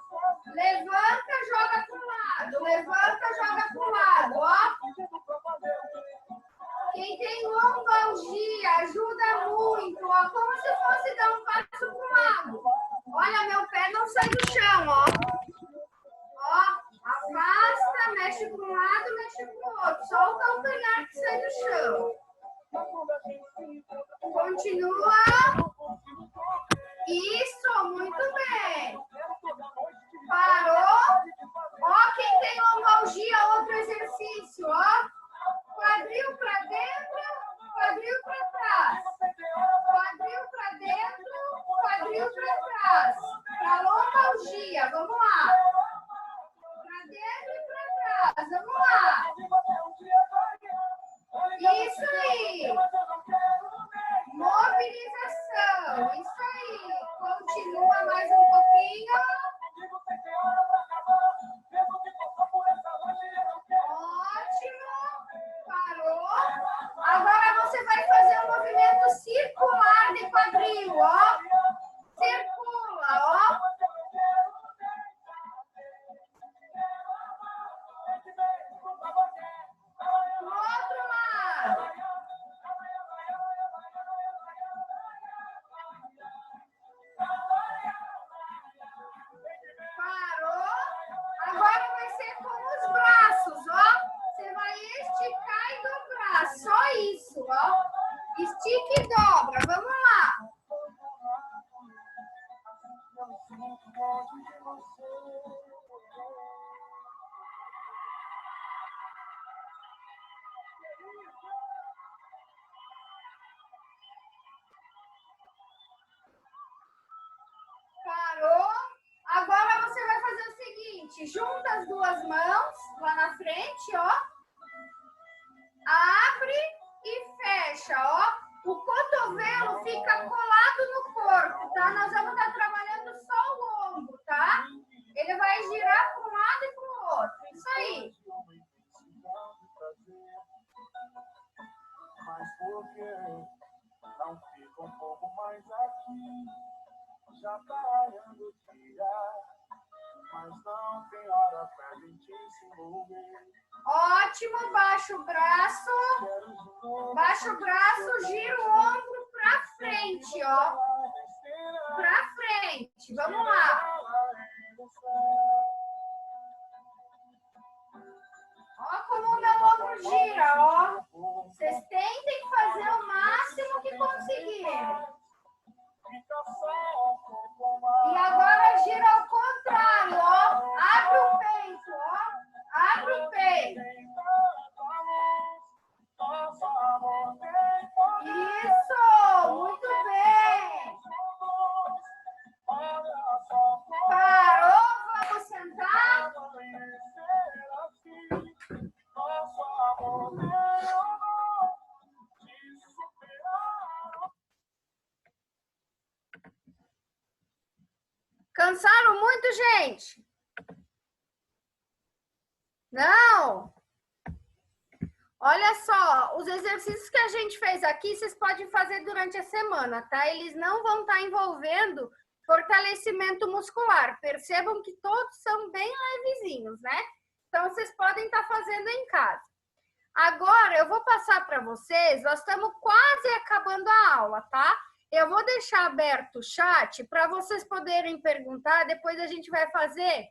Levanta, joga para o lado. Levanta, joga para o lado, ó. Quem tem lombalgia ajuda muito, ó. Como se fosse dar um passo para o lado. Olha, meu pé não sai do chão, ó. Ó, afasta, mexe para um lado, mexe para o outro. Só o calcanhar que sai do chão. Continua. Isso, muito bem. Parou. Ó, quem tem lombalgia, outro exercício, ó. Quadril para dentro, quadril para trás. Quadril para dentro, quadril para trás. Para lombalgia, vamos lá. Para dentro e para trás, vamos lá. Isso aí. Mobilização, isso aí. Continua mais um pouquinho. Ótimo. Parou. Agora você vai fazer um movimento circular de quadril, ó. Circula, ó. Pro outro lado. Parou. Agora vai ser com os braços, ó. Você vai esticar e dobrar. Só isso, ó. Estica e dobra. Vamos lá. frente, junta as duas mãos lá na frente, ó. Abre e fecha, ó. O cotovelo fica colado no corpo, tá? Nós vamos estar trabalhando só o ombro, tá? Ele vai girar para um lado e para o outro. Isso aí. Mas por que não fica um pouco mais aqui? Já tá raiando o dia, mas não tem hora pra gente se envolver. Ótimo, baixa o braço, gira o ombro pra frente, ó. Pra frente, vamos lá. Ó como o meu ombro gira, ó. Vocês tentem fazer o máximo que conseguirem. E agora gira ao contrário, ó. Abre o peito, ó. Abre o peito. Isso, muito bem. Parou, vamos sentar. Cansaram muito, gente? Não? Olha só, os exercícios que a gente fez aqui, vocês podem fazer durante a semana, tá? Eles não vão estar envolvendo fortalecimento muscular. Percebam que todos são bem levezinhos, né? Então, vocês podem estar fazendo em casa. Agora, eu vou passar para vocês, nós estamos quase acabando a aula, tá? Eu vou deixar aberto o chat para vocês poderem perguntar, depois a gente vai fazer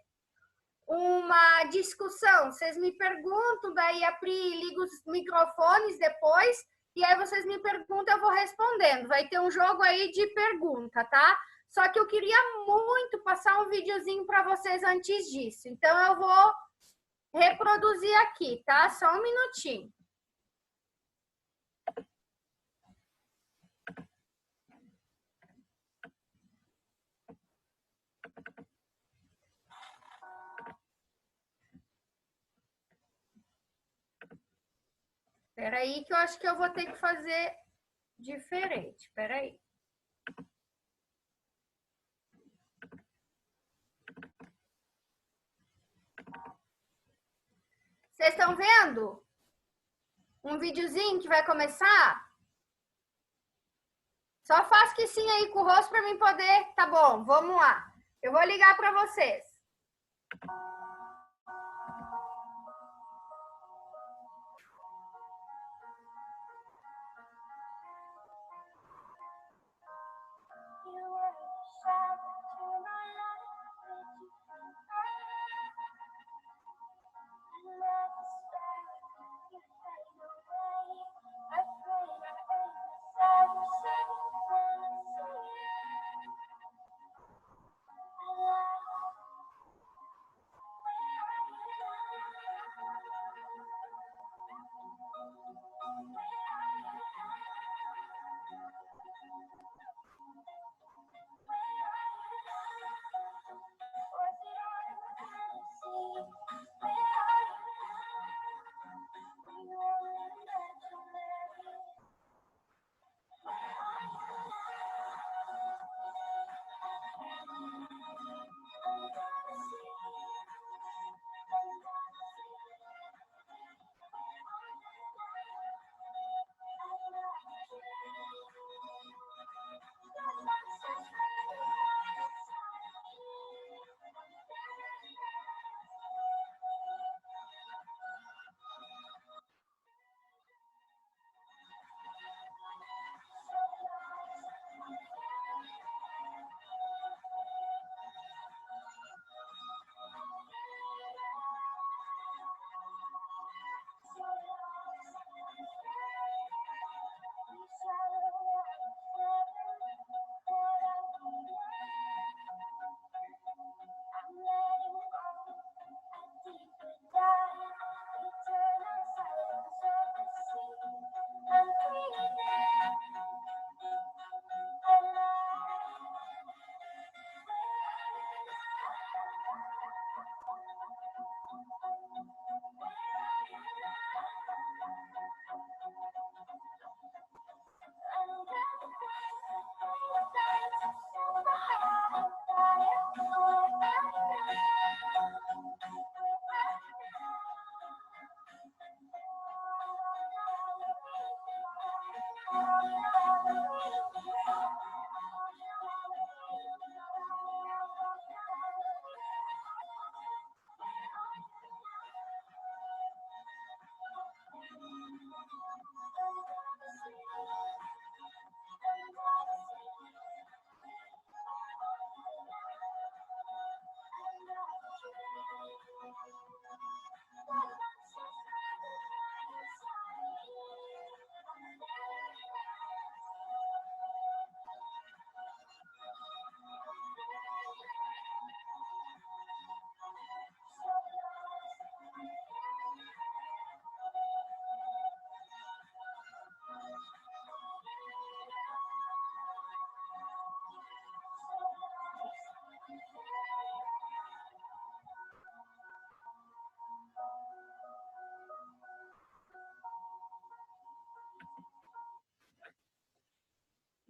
uma discussão. Vocês me perguntam, daí a Pri liga os microfones depois, e aí vocês me perguntam, eu vou respondendo. Vai ter um jogo aí de pergunta, tá? Só que eu queria muito passar um videozinho para vocês antes disso. Então, eu vou reproduzir aqui, tá? Só um minutinho. Espera aí que eu acho que eu vou ter que fazer diferente. Espera aí. Vocês estão vendo? Um videozinho que vai começar? Só faz que sim aí com o rosto para mim poder... Tá bom, vamos lá. Eu vou ligar para vocês.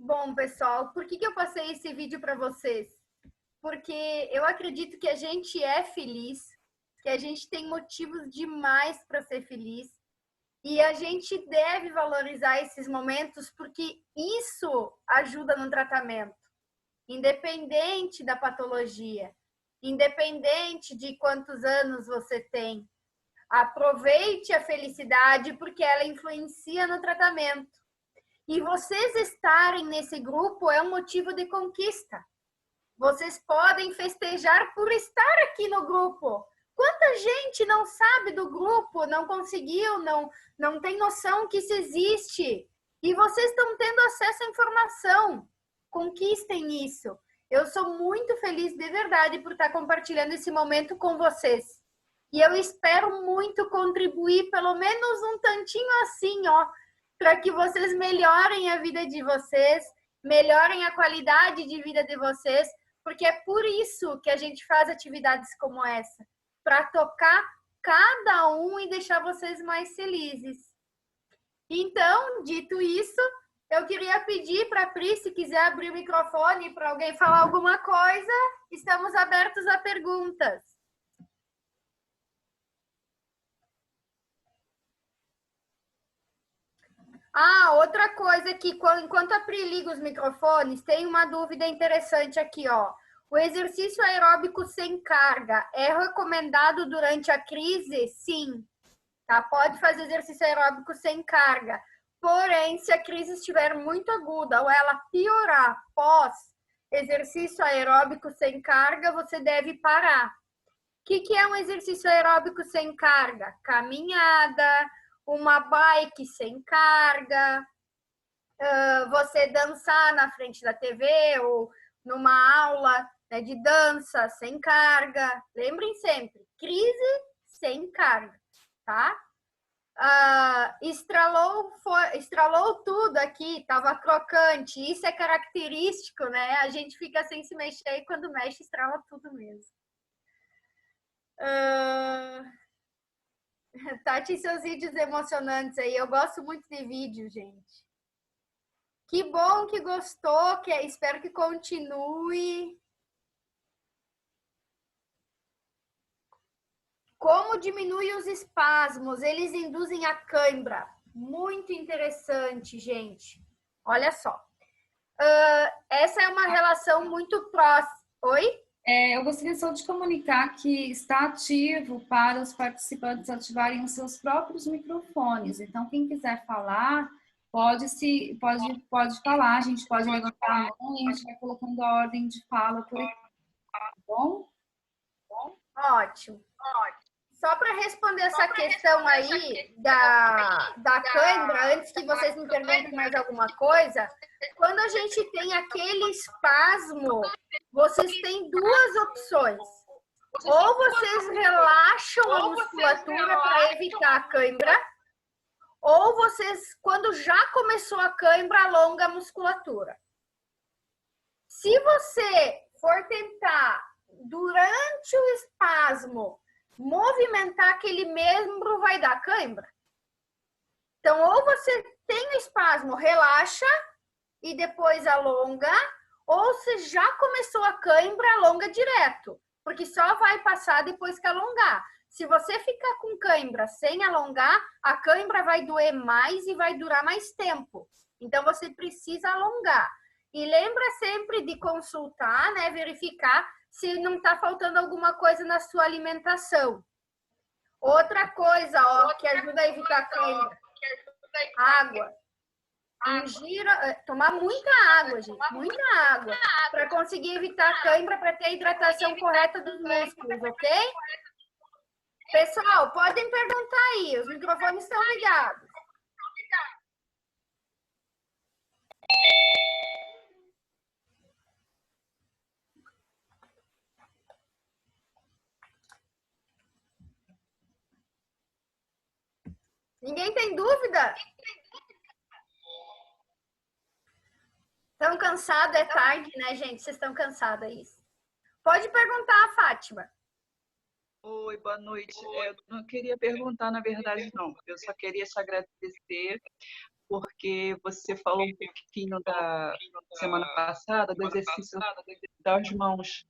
Bom, pessoal, por que eu passei esse vídeo para vocês? Porque eu acredito que a gente é feliz, que a gente tem motivos demais para ser feliz e a gente deve valorizar esses momentos porque isso ajuda no tratamento, independente da patologia, independente de quantos anos você tem. Aproveite a felicidade porque ela influencia no tratamento. E vocês estarem nesse grupo é um motivo de conquista. Vocês podem festejar por estar aqui no grupo. Quanta gente não sabe do grupo, não conseguiu, não tem noção que isso existe. E vocês estão tendo acesso à informação. Conquistem isso. Eu sou muito feliz de verdade por estar compartilhando esse momento com vocês. E eu espero muito contribuir, pelo menos um tantinho assim, ó, para que vocês melhorem a vida de vocês, melhorem a qualidade de vida de vocês, porque é por isso que a gente faz atividades como essa, para tocar cada um e deixar vocês mais felizes. Então, dito isso, eu queria pedir para a Pri, se quiser abrir o microfone para alguém falar alguma coisa, estamos abertos a perguntas. Outra coisa que, enquanto a Pri liga os microfones, tem uma dúvida interessante aqui, ó. O exercício aeróbico sem carga é recomendado durante a crise? Sim, tá? Pode fazer exercício aeróbico sem carga. Porém, se a crise estiver muito aguda ou ela piorar pós exercício aeróbico sem carga, você deve parar. O que é um exercício aeróbico sem carga? Caminhada, uma bike sem carga, você dançar na frente da TV ou numa aula, né, de dança sem carga. Lembrem sempre, crise sem carga, tá? Estralou tudo aqui, tava crocante. Isso é característico, né? A gente fica sem se mexer e quando mexe, estrala tudo mesmo. Tati, seus vídeos emocionantes aí. Eu gosto muito de vídeo, gente. Que bom que gostou, espero que continue. Como diminui os espasmos? Eles induzem a cãibra. Muito interessante, gente. Olha só. Essa é uma relação muito próxima. Oi? Eu gostaria só de comunicar que está ativo para os participantes ativarem os seus próprios microfones. Então, quem quiser falar, pode falar. A gente pode levantar a mão e a gente vai colocando a ordem de fala por aqui. Tá bom? Ótimo. Só para responder essa questão aí da cãibra, antes que vocês me perguntem mais alguma coisa, quando a gente tem aquele espasmo, vocês têm duas opções. Ou vocês relaxam a musculatura para evitar a cãibra, ou vocês, quando já começou a cãibra, alonga a musculatura. Se você for tentar, durante o espasmo, movimentar aquele membro, vai dar cãibra. Então, ou você tem o espasmo, relaxa e depois alonga, ou se já começou a cãibra, alonga direto, porque só vai passar depois que alongar. Se você ficar com cãibra sem alongar, a cãibra vai doer mais e vai durar mais tempo. Então, você precisa alongar. E lembra sempre de consultar, né, verificar se não está faltando alguma coisa na sua alimentação. Outra coisa, ó, que ajuda a evitar cãibra. Água. Tomar muita água, gente. Muita água. Para conseguir evitar a cãibra, para ter a hidratação correta dos músculos, ok? Pessoal, podem perguntar aí. Os microfones estão ligados. Ninguém tem dúvida? Estão cansados? É tarde, né, gente? Vocês estão cansados aí. Pode perguntar, Fátima. Oi, boa noite. Eu não queria perguntar, na verdade, não. Eu só queria te agradecer porque você falou um pouquinho da semana passada do exercício das mãos.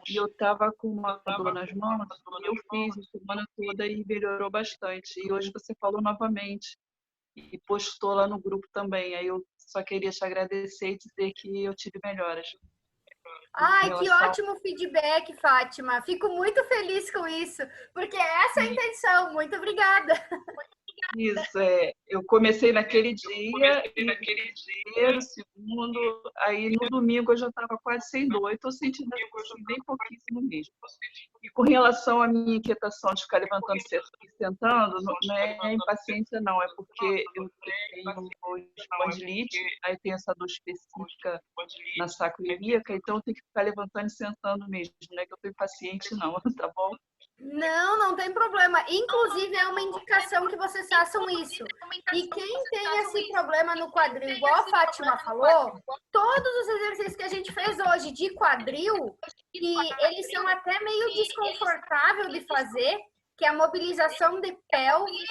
E eu estava com uma dor nas mãos e eu fiz a semana toda e melhorou bastante. E hoje você falou novamente e postou lá no grupo também. Aí eu só queria te agradecer e dizer que eu tive melhoras. Ai, que ótimo feedback, Fátima. Fico muito feliz com isso, porque essa é a intenção. Muito obrigada. Isso, eu comecei naquele dia, e primeiro, segundo, aí no domingo eu já estava quase sem dor. Eu estou sentindo assim, bem pouquíssimo mesmo. E com relação à minha inquietação de ficar levantando e sentando, não é impaciência, não, é porque eu tenho espondilite, aí tem essa dor específica na sacroiliaca, então eu tenho que ficar levantando e sentando mesmo, não é que eu estou impaciente, não, tá bom? Não, não tem problema. Inclusive, é uma indicação que vocês façam isso. E quem tem esse problema no quadril, igual a Fátima falou, todos os exercícios que a gente fez hoje de quadril, que eles são até meio desconfortáveis de fazer, que a mobilização de pelve,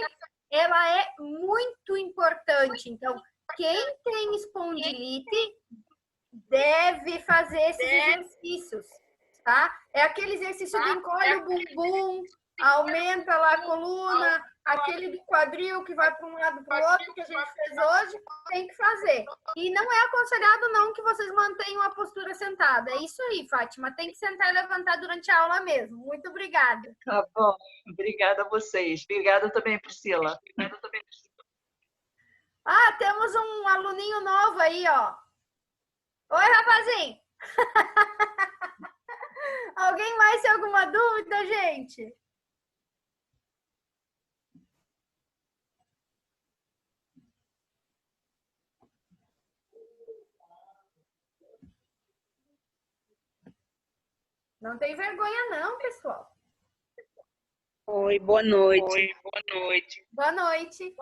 ela é muito importante. Então, quem tem espondilite deve fazer esses exercícios. Tá? É aquele exercício que encolhe o bumbum, aumenta lá a coluna, aquele do quadril que vai para um lado para o outro, que a gente fez hoje, tem que fazer. E não é aconselhado não que vocês mantenham a postura sentada. É isso aí, Fátima, tem que sentar e levantar durante a aula mesmo. Muito obrigada. Tá bom, obrigada a vocês. Obrigada também, Priscila. Ah, temos um aluninho novo aí, ó. Oi, rapazinho. Alguém mais tem alguma dúvida, gente? Não tem vergonha não, pessoal. Oi, boa noite. Boa noite.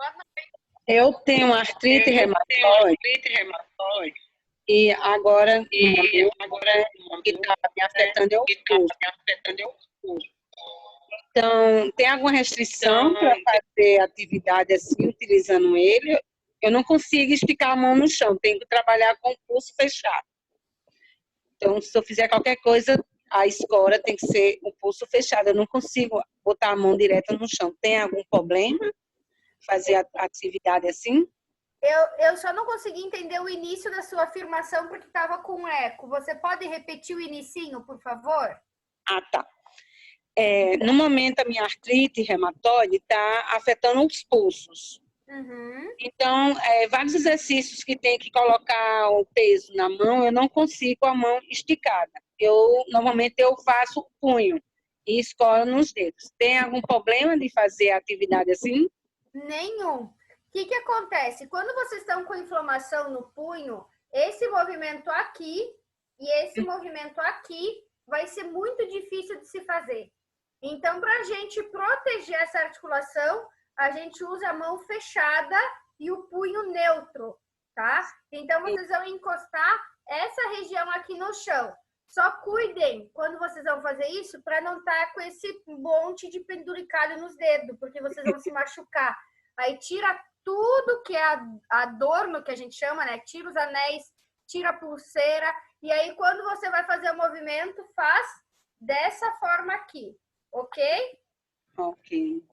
Eu tenho artrite reumatoide e agora que está me afetando é o pulso. Então, tem alguma restrição para fazer atividade assim, utilizando ele? Eu não consigo esticar a mão no chão, tenho que trabalhar com o pulso fechado. Então, se eu fizer qualquer coisa, a escora tem que ser o pulso fechado. Eu não consigo botar a mão direta no chão. Tem algum problema fazer a atividade assim? Eu só não consegui entender o início da sua afirmação porque estava com eco. Você pode repetir o inicinho, por favor? Ah, tá. No momento, a minha artrite reumatoide está afetando os pulsos. Uhum. Então, vários exercícios que tem que colocar o peso na mão, eu não consigo com a mão esticada. Normalmente, eu faço o punho e escoro nos dedos. Tem algum problema de fazer a atividade assim? Nenhum. O que acontece? Quando vocês estão com inflamação no punho, esse movimento aqui e esse movimento aqui vai ser muito difícil de se fazer. Então, para a gente proteger essa articulação, a gente usa a mão fechada e o punho neutro, tá? Então, vocês vão encostar essa região aqui no chão. Só cuidem, quando vocês vão fazer isso, para não estar com esse monte de penduricalho nos dedos, porque vocês vão se machucar. Aí tira tudo que é adorno, que a gente chama, né? Tira os anéis, tira a pulseira. E aí, quando você vai fazer o movimento, faz dessa forma aqui, ok? Ok.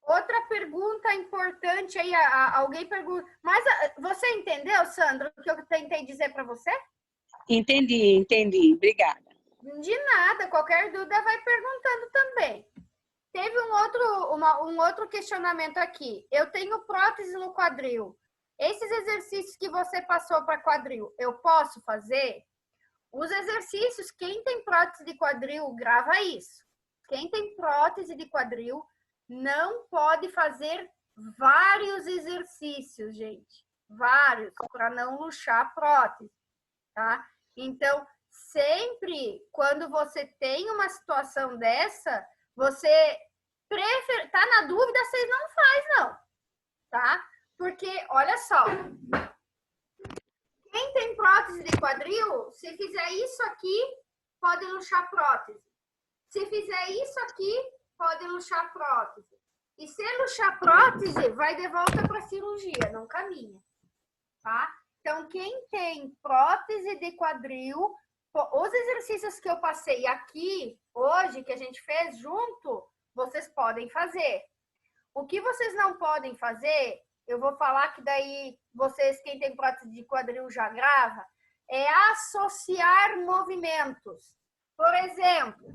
Outra pergunta importante aí, alguém pergunta... Mas você entendeu, Sandra, o que eu tentei dizer para você? Entendi. Obrigada. De nada, qualquer dúvida vai perguntando também. Teve um outro questionamento aqui. Eu tenho prótese no quadril. Esses exercícios que você passou para quadril, eu posso fazer? Os exercícios, quem tem prótese de quadril, grava isso. Quem tem prótese de quadril não pode fazer vários exercícios, gente. Vários, para não luxar a prótese, tá? Então, sempre quando você tem uma situação dessa, você tá na dúvida, vocês não faz, não, tá? Porque, olha só, quem tem prótese de quadril, se fizer isso aqui, pode luxar prótese. Se fizer isso aqui, pode luxar prótese. E se luxar prótese, vai de volta para cirurgia, não caminha, tá? Então, quem tem prótese de quadril, os exercícios que eu passei aqui hoje, que a gente fez junto, vocês podem fazer. O que vocês não podem fazer, eu vou falar que daí vocês, quem tem prótese de quadril já grava, é associar movimentos. Por exemplo,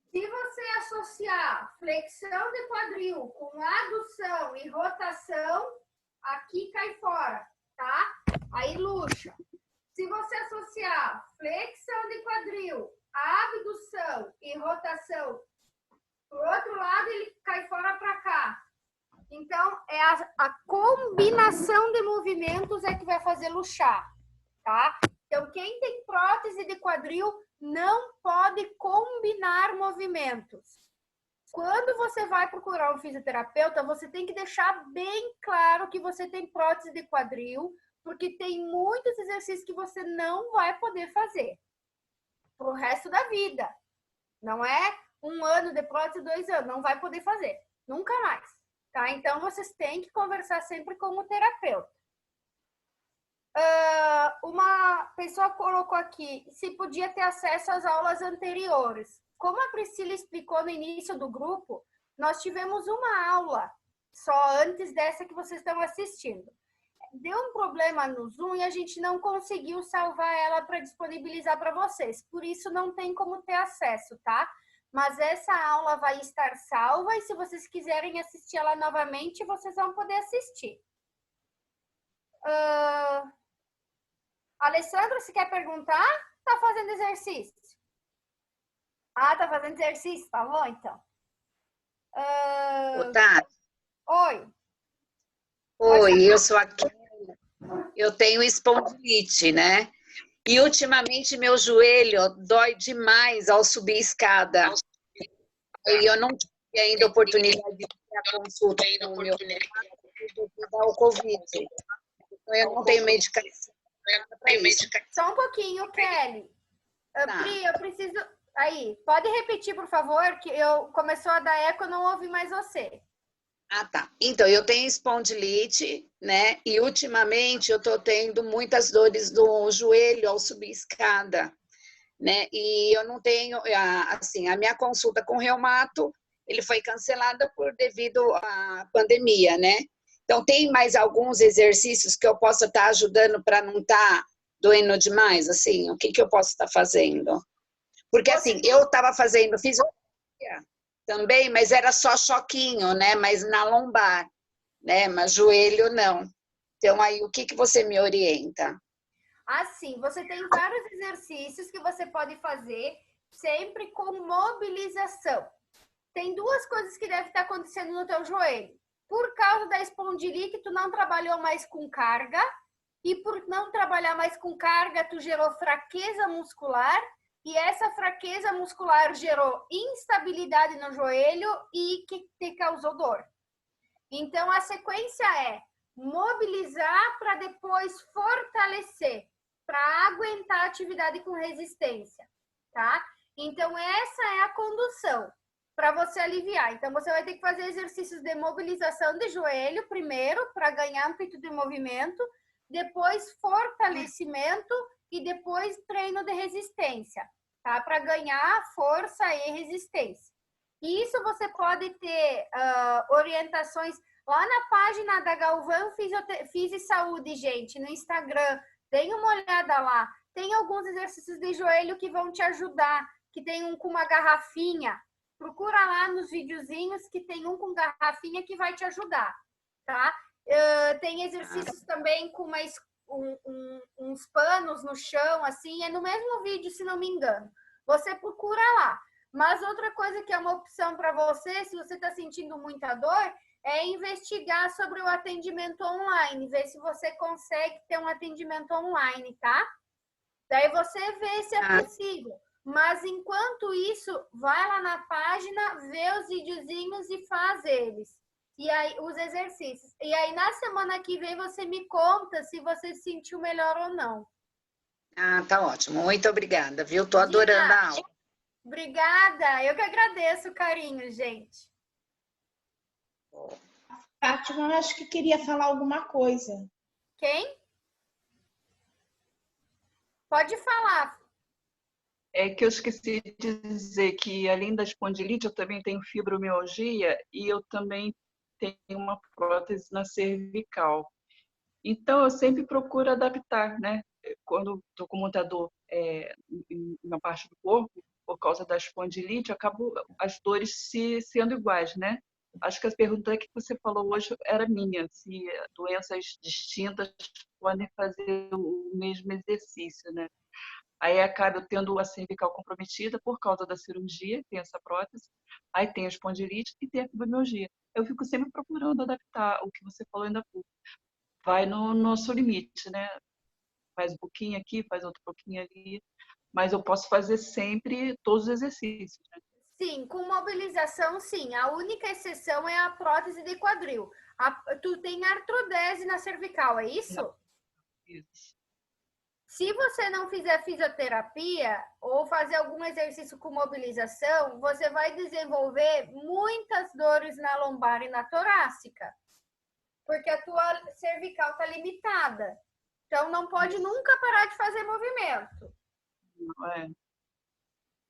se você associar flexão de quadril com adução e rotação, aqui cai fora, tá? Aí luxa. Se você associar flexão de quadril, abdução e rotação pro outro lado, ele cai fora para cá. Então, é a combinação de movimentos é que vai fazer luxar, tá? Então, quem tem prótese de quadril não pode combinar movimentos. Quando você vai procurar um fisioterapeuta, você tem que deixar bem claro que você tem prótese de quadril, porque tem muitos exercícios que você não vai poder fazer pro resto da vida. Não é 1 ano de prótese, 2 anos, não vai poder fazer, nunca mais, tá? Então, vocês têm que conversar sempre com o terapeuta. Uma pessoa colocou aqui se podia ter acesso às aulas anteriores. Como a Priscila explicou no início do grupo, nós tivemos uma aula só antes dessa que vocês estão assistindo. Deu um problema no Zoom e a gente não conseguiu salvar ela para disponibilizar para vocês. Por isso não tem como ter acesso, tá? Mas essa aula vai estar salva e se vocês quiserem assistir ela novamente, vocês vão poder assistir. Alessandra, você quer perguntar? Tá fazendo exercício? Ah, tá fazendo exercício? Tá bom, então. Tati. Oi. Oi, eu sou aqui. Eu tenho espondilite, né? E ultimamente meu joelho dói demais ao subir escada. E eu não tive ainda oportunidade de ter a consulta com o meu devido ao Covid. Então eu não tenho medicação. Só um pouquinho, Kelly. Pri, eu preciso... Aí, pode repetir, por favor, que começou a dar eco, eu não ouvi mais você. Ah, tá. Então, eu tenho espondilite, né? E ultimamente eu tô tendo muitas dores do joelho ao subir escada, né? E eu não tenho, assim, a minha consulta com reumato, ele foi cancelada devido à pandemia, né? Então, tem mais alguns exercícios que eu possa estar ajudando para não estar doendo demais, assim? O que eu posso estar fazendo? Porque, assim, eu estava fazendo fisioterapia também, mas era só choquinho, né? Mas na lombar, né? Mas joelho, não. Então, aí, o que você me orienta? Assim, você tem vários exercícios que você pode fazer sempre com mobilização. Tem 2 coisas que devem estar acontecendo no teu joelho. Por causa da espondilite, tu não trabalhou mais com carga. E por não trabalhar mais com carga, tu gerou fraqueza muscular. E essa fraqueza muscular gerou instabilidade no joelho e que te causou dor. Então, a sequência é mobilizar para depois fortalecer, para aguentar a atividade com resistência, tá? Então, essa é a condução para você aliviar. Então, você vai ter que fazer exercícios de mobilização de joelho primeiro, para ganhar amplitude de movimento, depois fortalecimento e depois treino de resistência, tá? Para ganhar força e resistência. Isso você pode ter orientações lá na página da Galvão Fisi Saúde, gente, no Instagram. Dêem uma olhada lá. Tem alguns exercícios de joelho que vão te ajudar, que tem um com uma garrafinha. Procura lá nos videozinhos que tem um com garrafinha que vai te ajudar, tá? Tem exercícios também com uns panos no chão, assim, é no mesmo vídeo, se não me engano. Você procura lá. Mas outra coisa que é uma opção para você, se você está sentindo muita dor, é investigar sobre o atendimento online, ver se você consegue ter um atendimento online, tá? Daí você vê se é possível. Mas enquanto isso, vai lá na página, vê os videozinhos e faz eles. E aí, os exercícios. E aí, na semana que vem, você me conta se você se sentiu melhor ou não. Ah, tá ótimo. Muito obrigada, viu? Tô adorando a aula. Obrigada. Eu que agradeço o carinho, gente. Fátima, eu acho que queria falar alguma coisa. Quem? Pode falar. É que eu esqueci de dizer que, além da espondilite, eu também tenho fibromialgia e eu também tenho uma prótese na cervical. Então, eu sempre procuro adaptar, né? Quando estou com muita dor em uma parte do corpo, por causa da espondilite, acabo as dores sendo iguais, né? Acho que a pergunta que você falou hoje era minha, se doenças distintas podem fazer o mesmo exercício, né? Aí acaba eu tendo a cervical comprometida por causa da cirurgia, tem essa prótese, aí tem a espondilite e tem a fibromialgia. Eu fico sempre procurando adaptar o que você falou ainda há pouco. Vai no nosso limite, né? Faz um pouquinho aqui, faz outro pouquinho ali, mas eu posso fazer sempre todos os exercícios, né? Sim, com mobilização, sim. A única exceção é a prótese de quadril. Tu tem artrodese na cervical, é isso? Não. Isso. Se você não fizer fisioterapia ou fazer algum exercício com mobilização, você vai desenvolver muitas dores na lombar e na torácica, porque a tua cervical está limitada. Então, não pode nunca parar de fazer movimento. É.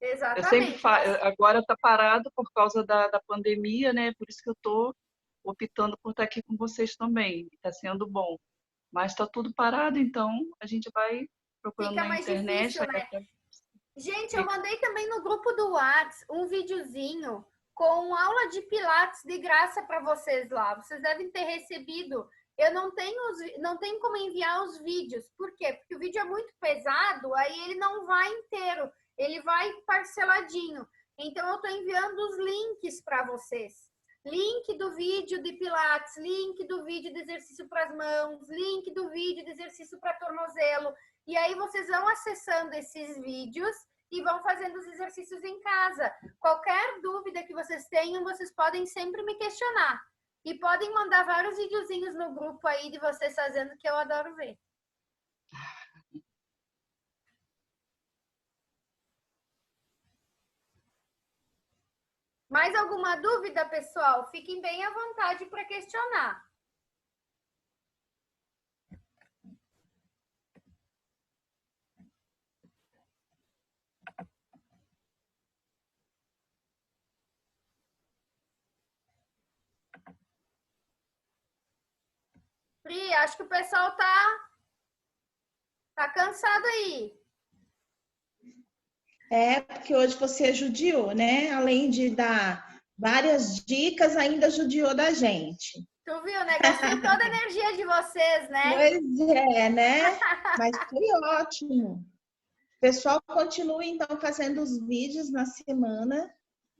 Exatamente. Eu sempre agora está parado por causa da pandemia, né? Por isso que eu estou optando por estar aqui com vocês também. Está sendo bom. Mas está tudo parado, então a gente vai procurando Fica na mais internet. difícil, né? Gente, eu mandei também no grupo do WhatsApp um videozinho com aula de Pilates de graça para vocês lá. Vocês devem ter recebido. Eu não tenho como enviar os vídeos. Por quê? Porque o vídeo é muito pesado, aí ele não vai inteiro. Ele vai parceladinho. Então, eu estou enviando os links para vocês. Link do vídeo de Pilates, link do vídeo de exercício para as mãos, link do vídeo de exercício para tornozelo. E aí vocês vão acessando esses vídeos e vão fazendo os exercícios em casa. Qualquer dúvida que vocês tenham, vocês podem sempre me questionar. E podem mandar vários videozinhos no grupo aí de vocês fazendo, que eu adoro ver. Mais alguma dúvida, pessoal? Fiquem bem à vontade para questionar. Pri, acho que o pessoal tá cansado aí. É, porque hoje você judiou, né? Além de dar várias dicas, ainda judiou da gente. Tu viu, né? Gastei toda a energia de vocês, né? Pois é, né? Mas foi ótimo. O pessoal continua, então, fazendo os vídeos na semana.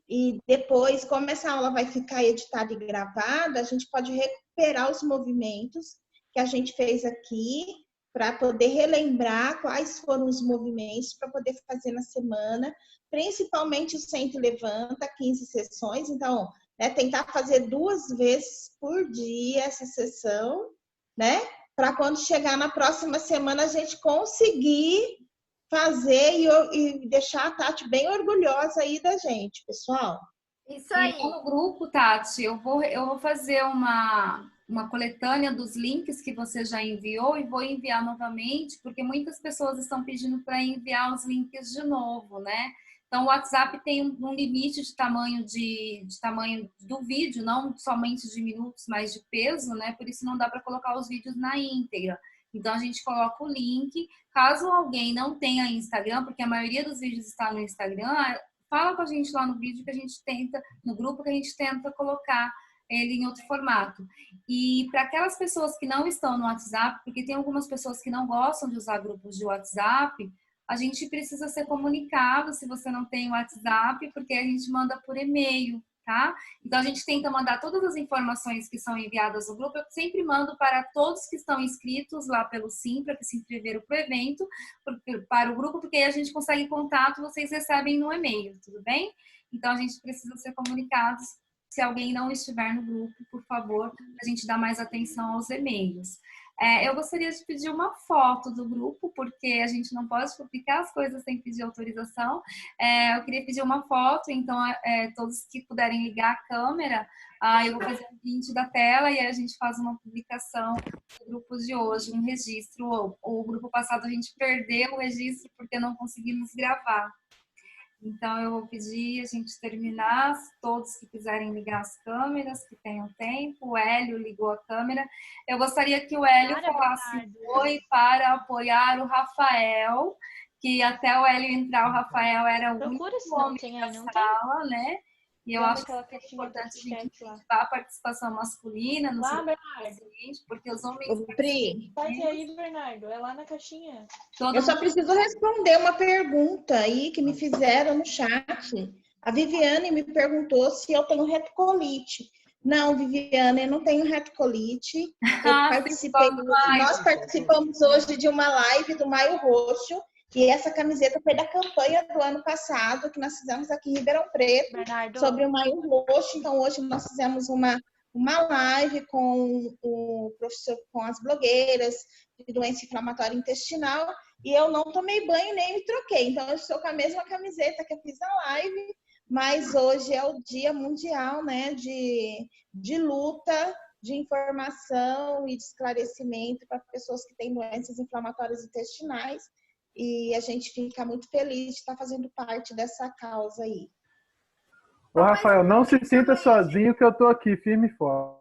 E depois, como essa aula vai ficar editada e gravada, a gente pode recuperar os movimentos que a gente fez aqui para poder relembrar quais foram os movimentos para poder fazer na semana, principalmente o senta e levanta, 15 sessões. Então, né, tentar fazer 2 vezes por dia essa sessão, né? Para quando chegar na próxima semana a gente conseguir fazer e deixar a Tati bem orgulhosa aí da gente, pessoal. Isso aí. E no grupo, Tati, eu vou fazer uma coletânea dos links que você já enviou e vou enviar novamente, porque muitas pessoas estão pedindo para enviar os links de novo, né? Então, o WhatsApp tem um limite de tamanho do vídeo, não somente de minutos, mas de peso, né? Por isso não dá para colocar os vídeos na íntegra. Então, a gente coloca o link. Caso alguém não tenha Instagram, porque a maioria dos vídeos está no Instagram, fala com a gente lá no vídeo que a gente tenta, no grupo que a gente tenta colocar ele em outro formato. E para aquelas pessoas que não estão no WhatsApp, porque tem algumas pessoas que não gostam de usar grupos de WhatsApp, a gente precisa ser comunicado se você não tem WhatsApp, porque a gente manda por e-mail, tá? Então, a gente tenta mandar todas as informações que são enviadas no grupo. Eu sempre mando para todos que estão inscritos lá pelo Simpla, que se inscreveram para o evento, para o grupo, porque aí a gente consegue contato, vocês recebem no e-mail, tudo bem? Então, a gente precisa ser comunicados. Se alguém não estiver no grupo, por favor, a gente dá mais atenção aos e-mails. Eu gostaria de pedir uma foto do grupo, porque a gente não pode publicar as coisas sem pedir autorização. Eu queria pedir uma foto, então todos que puderem ligar a câmera, eu vou fazer um print da tela e aí a gente faz uma publicação do grupo de hoje, um registro. O grupo passado a gente perdeu o registro porque não conseguimos gravar. Então, eu vou pedir a gente terminar, todos que quiserem ligar as câmeras, que tenham tempo. O Hélio ligou a câmera. Eu gostaria que o Hélio falasse um oi para apoiar o Rafael, que até o Hélio entrar, o Rafael era o único homem da sala, né? E eu acho que é importante a gente incentivar a participação masculina no seu presidente, porque os homens... Pri, aí, Bernardo, é lá na caixinha. eu só preciso responder uma pergunta aí que me fizeram no chat. A Viviane me perguntou se eu tenho retocolite. Não, Viviane, eu não tenho retocolite. Nós participamos hoje de uma live do Maio Roxo. E essa camiseta foi da campanha do ano passado, que nós fizemos aqui em Ribeirão Preto, Bernardo, sobre o Maio Roxo. Então, hoje nós fizemos uma live com o professor, com as blogueiras de doença inflamatória intestinal, e eu não tomei banho nem me troquei. Então, eu estou com a mesma camiseta que eu fiz na live, mas hoje é o Dia Mundial, né, de luta, de informação e de esclarecimento para pessoas que têm doenças inflamatórias intestinais. E a gente fica muito feliz de estar fazendo parte dessa causa aí. Ô, Rafael, não se sinta sozinho que eu tô aqui, firme e forte.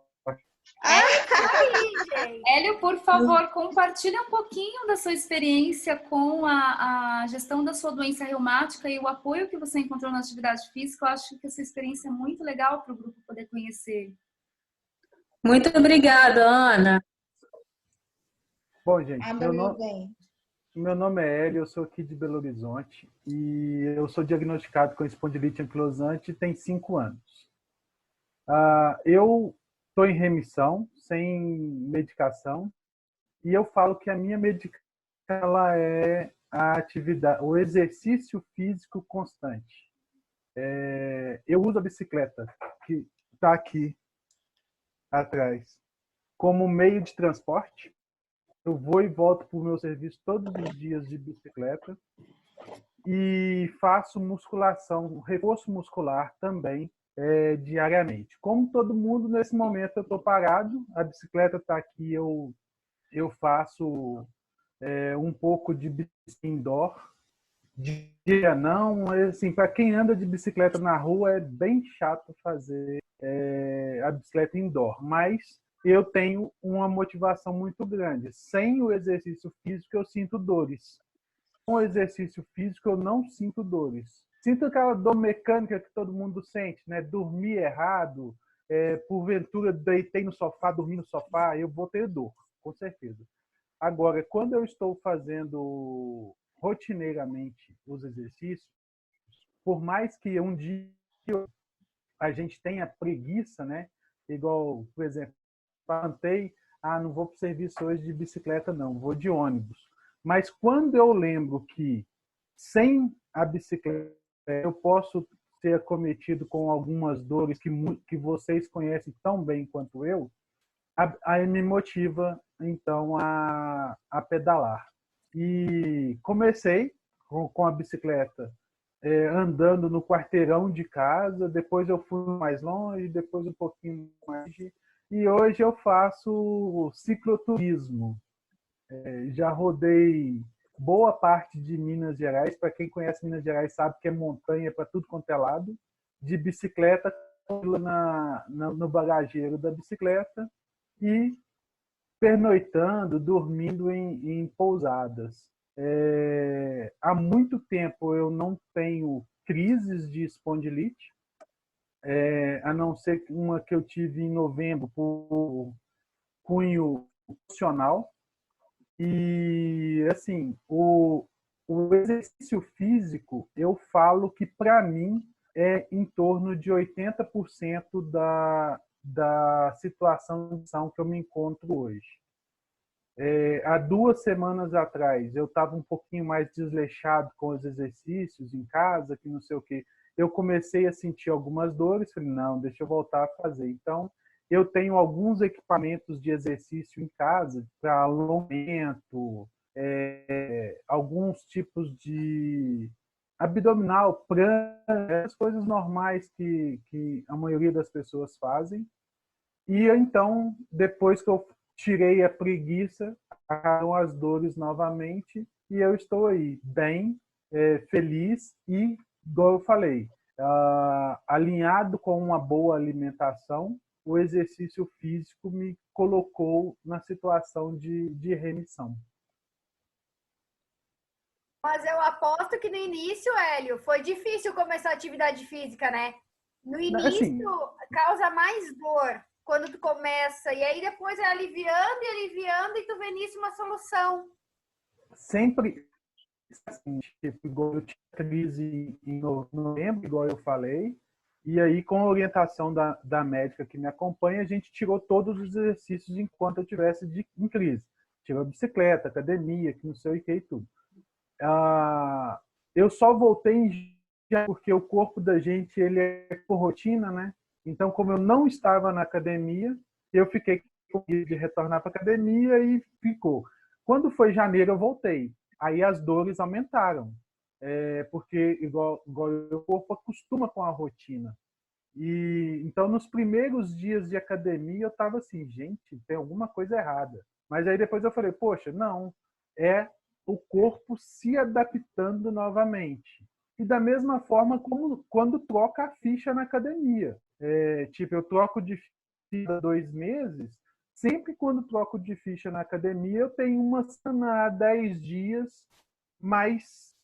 Hélio, por favor, compartilha um pouquinho da sua experiência com a gestão da sua doença reumática e o apoio que você encontrou na atividade física. Eu acho que essa experiência é muito legal para o grupo poder conhecer. Muito obrigada, Ana. Bom, gente, meu nome é Hélio, eu sou aqui de Belo Horizonte e eu sou diagnosticado com espondilite anquilosante tem 5 anos. Eu estou em remissão, sem medicação, e eu falo que a minha medicação ela é a atividade, o exercício físico constante. Eu uso a bicicleta, que está aqui atrás, como meio de transporte. Eu vou e volto para o meu serviço todos os dias de bicicleta e faço musculação, reforço muscular também diariamente. Como todo mundo, nesse momento eu estou parado, a bicicleta está aqui, eu faço um pouco de bicicleta indoor. Dia não, assim, para quem anda de bicicleta na rua é bem chato fazer a bicicleta indoor, mas eu tenho uma motivação muito grande. Sem o exercício físico, eu sinto dores. Com o exercício físico, eu não sinto dores. Sinto aquela dor mecânica que todo mundo sente, né? Dormir errado, porventura deitei no sofá, dormi no sofá, eu vou ter dor, com certeza. Agora, quando eu estou fazendo rotineiramente os exercícios, por mais que um dia a gente tenha preguiça, né? Igual, por exemplo, plantei, não vou para o serviço hoje de bicicleta, não, vou de ônibus. Mas quando eu lembro que sem a bicicleta eu posso ser acometido com algumas dores que vocês conhecem tão bem quanto eu, aí me motiva, então, a pedalar. E comecei com a bicicleta andando no quarteirão de casa, depois eu fui mais longe, depois um pouquinho mais. E hoje eu faço cicloturismo. Já rodei boa parte de Minas Gerais. Para quem conhece Minas Gerais sabe que é montanha para tudo quanto é lado. De bicicleta no bagageiro da bicicleta e pernoitando, dormindo em pousadas. Há muito tempo eu não tenho crises de espondilite, a não ser uma que eu tive em novembro por cunho funcional. E, assim, o exercício físico, eu falo que, para mim, é em torno de 80% da situação que eu me encontro hoje. Há 2 semanas atrás, eu estava um pouquinho mais desleixado com os exercícios em casa, que não sei o quê. Eu comecei a sentir algumas dores, falei, não, deixa eu voltar a fazer. Então, eu tenho alguns equipamentos de exercício em casa para alongamento, alguns tipos de abdominal, prana, as coisas normais que a maioria das pessoas fazem. E então, depois que eu tirei a preguiça, acabaram as dores novamente e eu estou aí, bem, feliz e, igual eu falei, alinhado com uma boa alimentação, o exercício físico me colocou na situação de remissão. Mas eu aposto que no início, Hélio, foi difícil começar a atividade física, né? No início, assim, causa mais dor quando tu começa, e aí depois é aliviando e tu vê nisso uma solução. Sempre, assim, tipo, igual eu tinha crise em novembro, igual eu falei, e aí com a orientação da médica que me acompanha, a gente tirou todos os exercícios enquanto eu estivesse em crise. Tirou a bicicleta, academia, que não sei o que e tudo. Eu só voltei porque o corpo da gente ele é por rotina, né? Então, como eu não estava na academia, eu fiquei com medo de retornar para a academia e ficou. Quando foi janeiro, eu voltei. Aí as dores aumentaram, porque igual o corpo acostuma com a rotina. E então, nos primeiros dias de academia, eu estava assim, gente, tem alguma coisa errada. Mas aí depois eu falei, poxa, não, é o corpo se adaptando novamente. E da mesma forma como quando troca a ficha na academia. Tipo, eu troco de ficha há 2 meses, sempre quando troco de ficha na academia, eu tenho uma semana a 10 dias mais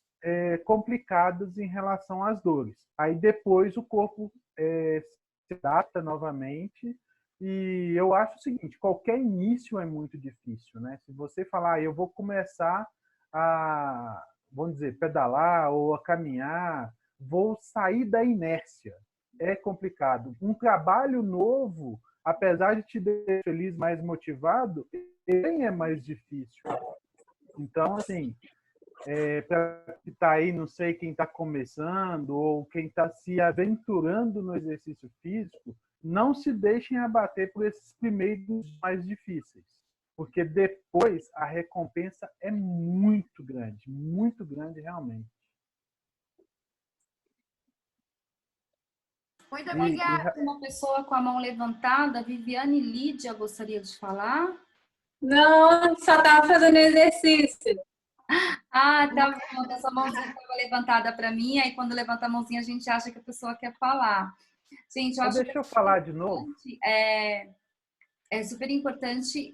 complicadas em relação às dores. Aí depois o corpo se adapta novamente. E eu acho o seguinte, qualquer início é muito difícil, né? Se você falar, eu vou começar a, vamos dizer, pedalar ou a caminhar, vou sair da inércia. É complicado. Um trabalho novo, apesar de te deixar feliz, mais motivado, ele é mais difícil. Então, assim, para quem está aí, não sei quem está começando ou quem está se aventurando no exercício físico, não se deixem abater por esses primeiros mais difíceis, porque depois a recompensa é muito grande realmente. Muito obrigada. Uma pessoa com a mão levantada, Viviane Lídia, gostaria de falar? Não, só estava fazendo exercício. Ah, tá bom. Essa mãozinha estava levantada para mim, aí quando levanta a mãozinha a gente acha que a pessoa quer falar. Gente, eu acho deixa eu falar de novo. É super importante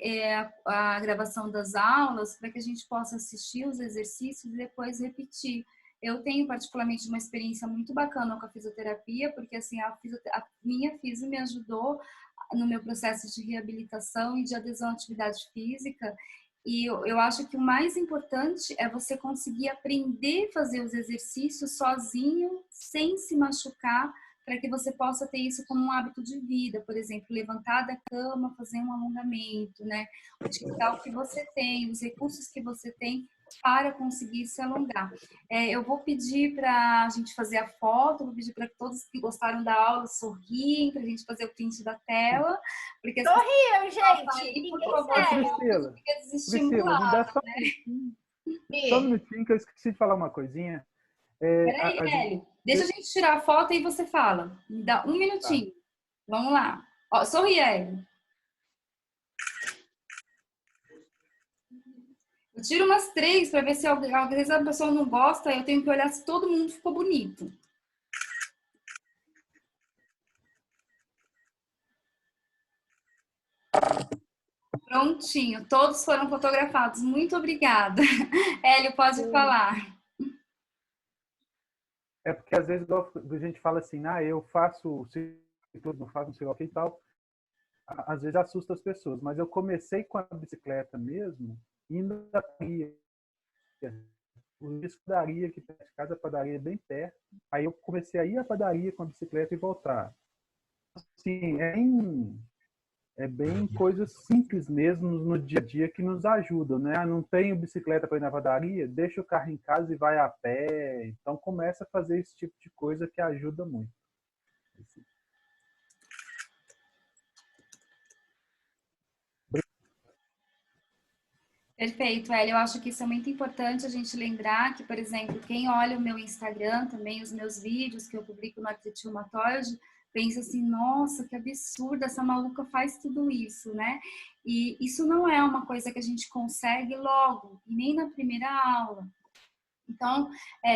a gravação das aulas para que a gente possa assistir os exercícios e depois repetir. Eu tenho particularmente uma experiência muito bacana com a fisioterapia, porque assim, a minha fisio me ajudou no meu processo de reabilitação e de adesão à atividade física. E eu acho que o mais importante é você conseguir aprender a fazer os exercícios sozinho, sem se machucar, para que você possa ter isso como um hábito de vida. Por exemplo, levantar da cama, fazer um alongamento, né? Utilizar o que você tem, os recursos que você tem para conseguir se alongar. Eu vou pedir para a gente fazer a foto, vou pedir para todos que gostaram da aula sorriem, para a gente fazer o print da tela. Porque sorriam, gente! Por favor, fica desestimulado, me dá só um minutinho que eu esqueci de falar uma coisinha. Peraí, Hélio, deixa a gente tirar a foto e você fala. Me dá 1 minutinho. Tá. Vamos lá. Ó, sorri, Hélio. Eu tiro umas 3 para ver se às vezes a pessoa não gosta, eu tenho que olhar se todo mundo ficou bonito. Prontinho, todos foram fotografados. Muito obrigada. Hélio, pode falar. É porque às vezes a gente fala assim, eu faço tudo, não faço não sei o que e tal. Às vezes assusta as pessoas, mas eu comecei com a bicicleta mesmo, indo da padaria. O risco da padaria aqui perto de casa, a padaria é bem perto. Aí eu comecei a ir à padaria com a bicicleta e voltar. Assim, é bem coisas simples mesmo no dia a dia que nos ajudam, né? Não tenho bicicleta para ir na padaria, deixa o carro em casa e vai a pé. Então começa a fazer esse tipo de coisa que ajuda muito. Perfeito, Elia. Eu acho que isso é muito importante a gente lembrar que, por exemplo, quem olha o meu Instagram, também os meus vídeos que eu publico no Artrite Reumatoide, pensa assim, nossa, que absurdo, essa maluca faz tudo isso, né? E isso não é uma coisa que a gente consegue logo, nem na primeira aula. Então,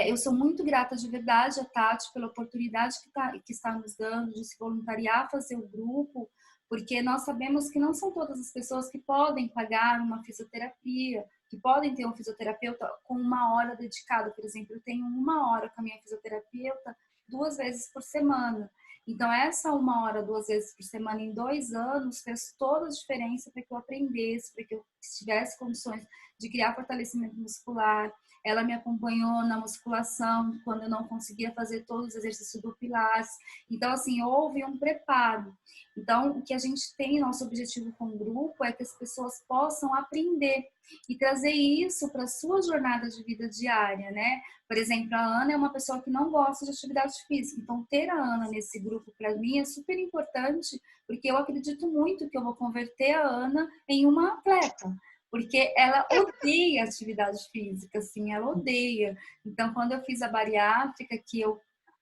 eu sou muito grata de verdade a Tati pela oportunidade que está nos dando de se voluntariar a fazer o grupo, porque nós sabemos que não são todas as pessoas que podem pagar uma fisioterapia, que podem ter um fisioterapeuta com 1 hora dedicada. Por exemplo, eu tenho 1 hora com a minha fisioterapeuta 2 vezes por semana. Então, essa 1 hora, 2 vezes por semana em 2 anos fez toda a diferença para que eu aprendesse, para que eu tivesse condições de criar fortalecimento muscular. Ela me acompanhou na musculação quando eu não conseguia fazer todos os exercícios do Pilates. Então, assim, houve um preparo. Então, o que a gente tem, nosso objetivo com o grupo é que as pessoas possam aprender e trazer isso para a sua jornada de vida diária, né? Por exemplo, a Ana é uma pessoa que não gosta de atividade física. Então, ter a Ana nesse grupo, para mim, é super importante, porque eu acredito muito que eu vou converter a Ana em uma atleta. Porque ela odeia atividade física, assim, ela odeia. Então, quando eu fiz a bariátrica,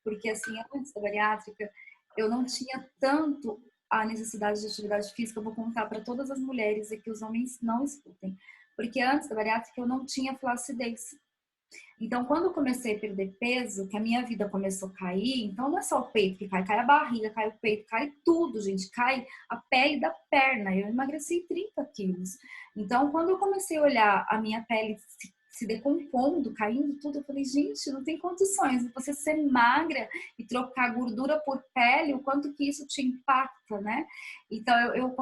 porque assim, antes da bariátrica, eu não tinha tanto a necessidade de atividade física. Eu vou contar para todas as mulheres e que os homens não escutem. Porque antes da bariátrica, eu não tinha flacidez. Então, quando eu comecei a perder peso, que a minha vida começou a cair, então não é só o peito que cai, cai a barriga, cai o peito, cai tudo, gente, cai a pele da perna. Eu emagreci 30 quilos. Então, quando eu comecei a olhar a minha pele se decompondo, caindo tudo, eu falei, gente, não tem condições de você ser magra e trocar gordura por pele, o quanto que isso te impacta, né? Então, eu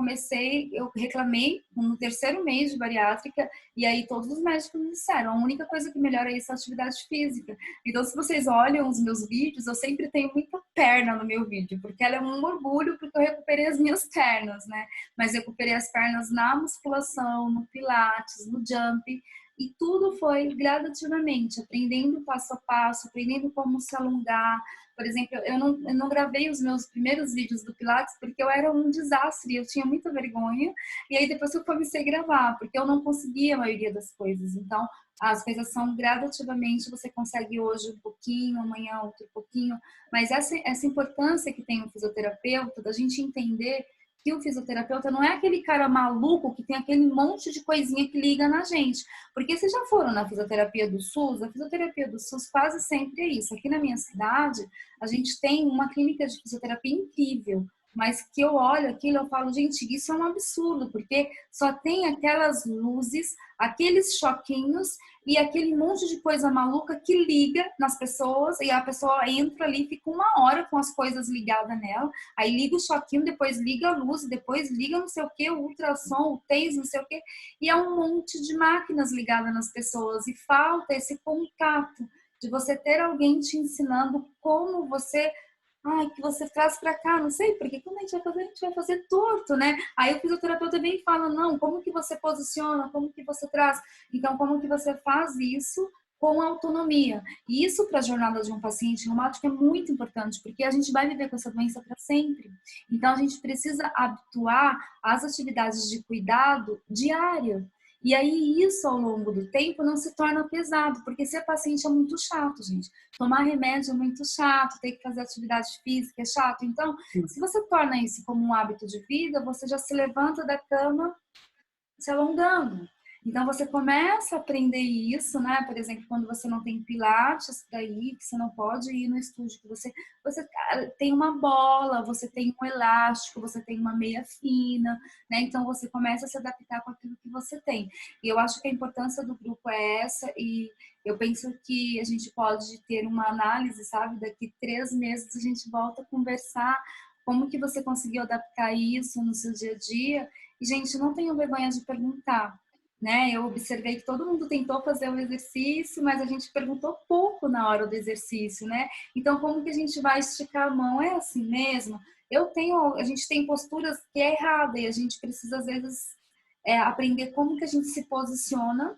reclamei no 3º mês de bariátrica, e aí todos os médicos me disseram, a única coisa que melhora isso é a atividade física. Então, se vocês olham os meus vídeos, eu sempre tenho muita perna no meu vídeo, porque ela é um orgulho, porque eu recuperei as minhas pernas, né? Mas eu recuperei as pernas na musculação, no pilates, no jump, e tudo foi gradativamente, aprendendo passo a passo, aprendendo como se alongar. Por exemplo, eu não gravei os meus primeiros vídeos do Pilates porque eu era um desastre, eu tinha muita vergonha. E aí depois eu comecei a gravar, porque eu não conseguia a maioria das coisas. Então, as coisas são gradativamente, você consegue hoje um pouquinho, amanhã outro pouquinho. Mas essa importância que tem o fisioterapeuta, da gente entender que o fisioterapeuta não é aquele cara maluco que tem aquele monte de coisinha que liga na gente. Porque vocês já foram na fisioterapia do SUS? A fisioterapia do SUS quase sempre é isso. Aqui na minha cidade, a gente tem uma clínica de fisioterapia incrível. Mas que eu olho aquilo, eu falo, gente, isso é um absurdo, porque só tem aquelas luzes, aqueles choquinhos e aquele monte de coisa maluca que liga nas pessoas, e a pessoa entra ali, fica 1 hora com as coisas ligadas nela, aí liga o choquinho, depois liga a luz, depois liga não sei o que, o ultrassom, o TASE, não sei o que, e é um monte de máquinas ligadas nas pessoas, e falta esse contato de você ter alguém te ensinando como você... que você traz pra cá, não sei, porque quando a gente vai fazer torto, né? Aí o fisioterapeuta vem e fala, não, como que você posiciona, como que você traz? Então, como que você faz isso com autonomia? E isso para a jornada de um paciente reumático é muito importante, porque a gente vai viver com essa doença para sempre. Então, a gente precisa habituar às atividades de cuidado diária. E aí, isso ao longo do tempo não se torna pesado, porque ser paciente é muito chato, gente. Tomar remédio é muito chato, ter que fazer atividade física é chato. Então, se você torna isso como um hábito de vida, você já se levanta da cama se alongando. Então, você começa a aprender isso, né? Por exemplo, quando você não tem pilates para ir, que você não pode ir no estúdio, que você tem uma bola, você tem um elástico, você tem uma meia fina, né? Então, você começa a se adaptar com aquilo que você tem. E eu acho que a importância do grupo é essa, e eu penso que a gente pode ter uma análise, sabe? Daqui 3 meses a gente volta a conversar como que você conseguiu adaptar isso no seu dia a dia. E, gente, não tenham vergonha de perguntar. Né? Eu observei que todo mundo tentou fazer o exercício, mas a gente perguntou pouco na hora do exercício, né? Então, como que a gente vai esticar a mão? É assim mesmo? A gente tem posturas que é errada e a gente precisa, às vezes, aprender como que a gente se posiciona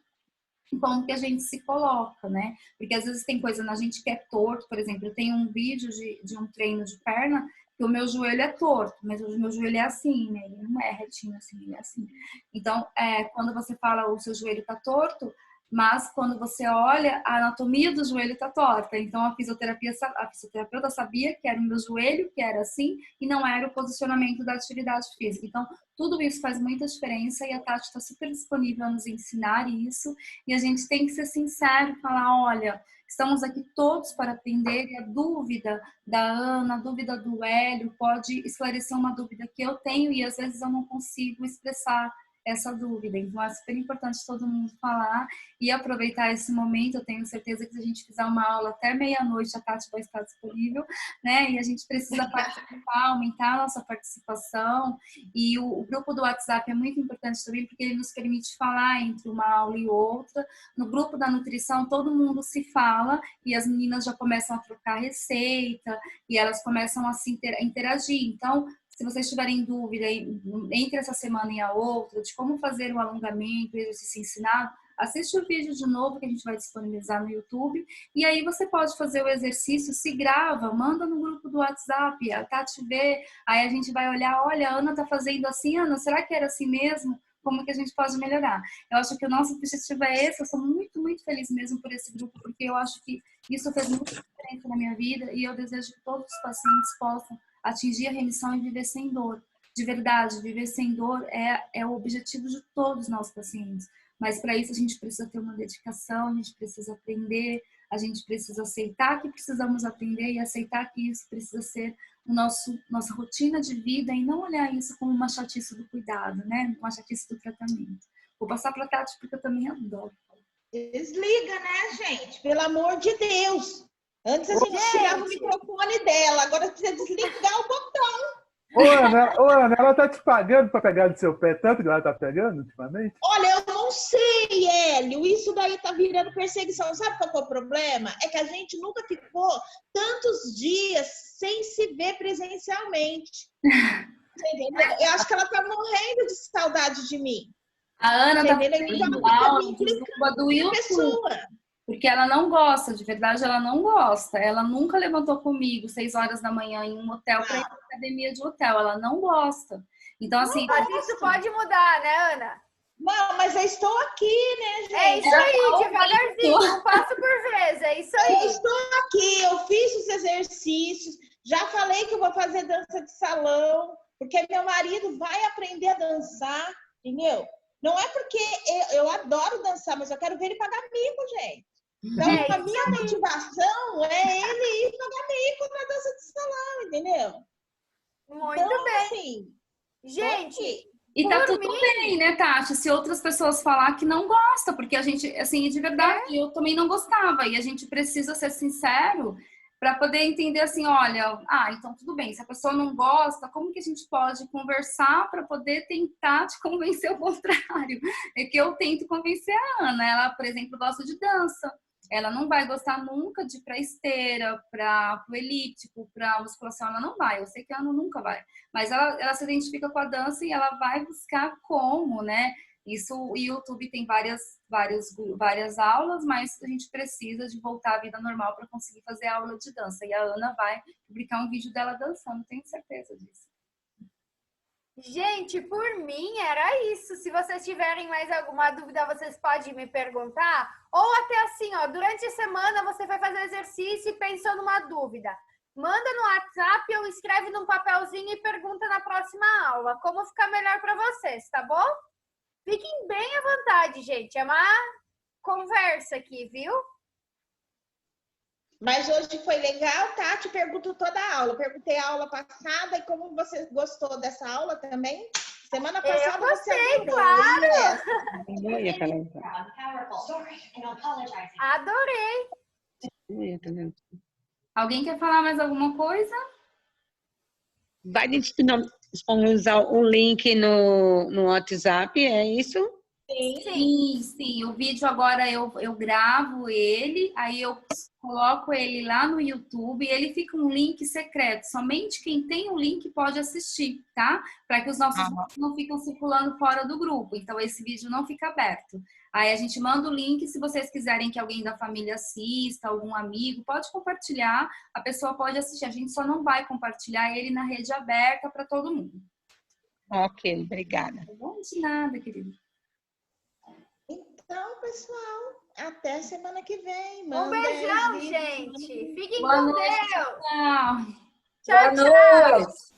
e como que a gente se coloca, né? Porque às vezes tem coisa na gente que é torto, por exemplo, eu tenho um vídeo de um treino de perna Porque o meu joelho é torto, mas o meu joelho é assim, né? Ele não é retinho assim, ele é assim. Então, quando você fala o seu joelho tá torto, mas quando você olha, a anatomia do joelho tá torta. Então, a fisioterapeuta sabia que era o meu joelho, que era assim, e não era o posicionamento da atividade física. Então, tudo isso faz muita diferença e a Tati está super disponível a nos ensinar isso. E a gente tem que ser sincero e falar, olha, estamos aqui todos para aprender e a dúvida da Ana, a dúvida do Hélio pode esclarecer uma dúvida que eu tenho e às vezes eu não consigo expressar essa dúvida. Então é super importante todo mundo falar e aproveitar esse momento. Eu tenho certeza que se a gente fizer uma aula até meia-noite, a Tati vai estar disponível, né? E a gente precisa participar, aumentar a nossa participação. E o grupo do WhatsApp é muito importante também, porque ele nos permite falar entre uma aula e outra. No grupo da nutrição, todo mundo se fala e as meninas já começam a trocar receita e elas começam a se interagir. Então, se vocês tiverem dúvida entre essa semana e a outra de como fazer o alongamento, o exercício ensinado, assiste o vídeo de novo que a gente vai disponibilizar no YouTube e aí você pode fazer o exercício, se grava, manda no grupo do WhatsApp, a Tati vê, aí a gente vai olhar, olha, a Ana tá fazendo assim, Ana, será que era assim mesmo? Como que a gente pode melhorar? Eu acho que o nosso objetivo é esse, eu sou muito, muito feliz mesmo por esse grupo, porque eu acho que isso fez muita diferença na minha vida e eu desejo que todos os pacientes possam atingir a remissão e viver sem dor. De verdade, viver sem dor é o objetivo de todos nós pacientes. Mas para isso a gente precisa ter uma dedicação, a gente precisa aprender, a gente precisa aceitar que precisamos aprender e aceitar que isso precisa ser nossa rotina de vida e não olhar isso como uma chatice do cuidado, né? Uma chatice do tratamento. Vou passar para a Tati porque eu também adoro. Desliga, né, gente? Pelo amor de Deus! Antes a gente tirava o microfone dela, agora precisa desligar o botão. Ô, Ana, ela tá te pagando para pegar no seu pé tanto que ela tá pegando ultimamente? Olha, eu não sei, Hélio, isso daí tá virando perseguição. Sabe qual é o problema? É que a gente nunca ficou tantos dias sem se ver presencialmente. Entendeu? Eu acho que ela tá morrendo de saudade de mim. A Ana tá fazendo aula do YouTube. Porque ela não gosta, de verdade, ela não gosta. Ela nunca levantou comigo 6 horas da manhã em um hotel para ir para academia de hotel. Ela não gosta. Então, assim. Mas isso pode mudar, né, Ana? Não, mas eu estou aqui, né, gente? É isso aí, devagarzinho, um passo por vez, é isso aí. Eu estou aqui, eu fiz os exercícios, já falei que eu vou fazer dança de salão, porque meu marido vai aprender a dançar, entendeu? Não é porque eu adoro dançar, mas eu quero ver ele pagar mico, gente. Então, a minha motivação é ele ir pagar mico na dança de salão, entendeu? Muito então, bem. Assim, gente, e tá tudo bem, né, Tati? Se outras pessoas falar que não gosta, porque a gente, assim, de verdade, eu também não gostava. E a gente precisa ser sincero para poder entender assim, olha, então tudo bem, se a pessoa não gosta, como que a gente pode conversar para poder tentar te convencer ao contrário? É que eu tento convencer a Ana, ela, por exemplo, gosta de dança, ela não vai gostar nunca de ir para esteira, para o elíptico, para musculação, ela não vai, eu sei que a Ana nunca vai, mas ela se identifica com a dança e ela vai buscar como, né? Isso, o YouTube tem várias aulas, mas a gente precisa de voltar à vida normal para conseguir fazer aula de dança. E a Ana vai publicar um vídeo dela dançando, tenho certeza disso. Gente, por mim era isso. Se vocês tiverem mais alguma dúvida, vocês podem me perguntar. Ou até assim, ó, durante a semana você vai fazer exercício e pensou numa dúvida. Manda no WhatsApp ou escreve num papelzinho e pergunta na próxima aula. Como ficar melhor para vocês, tá bom? Fiquem bem à vontade, gente. É uma conversa aqui, viu? Mas hoje foi legal, Tati perguntou toda a aula. Perguntei a aula passada e como você gostou dessa aula também? Semana passada eu gostei, você adorou, claro. Adorei. Alguém quer falar mais alguma coisa? Vai disponibilizar o link no WhatsApp, é isso? Sim. O vídeo agora eu gravo ele, aí eu coloco ele lá no YouTube e ele fica um link secreto. Somente quem tem o link pode assistir, tá? Para que os nossos vídeos não ficam circulando fora do grupo. Então, esse vídeo não fica aberto. Aí a gente manda o link, se vocês quiserem que alguém da família assista, algum amigo, pode compartilhar, a pessoa pode assistir. A gente só não vai compartilhar ele na rede aberta para todo mundo. Ok, obrigada. Tá bom? De nada, querido. Então, pessoal, até semana que vem. Um beijão, gente. Fiquem Boa com noite. Deus. Tchau. Tchau, Boa tchau. noite.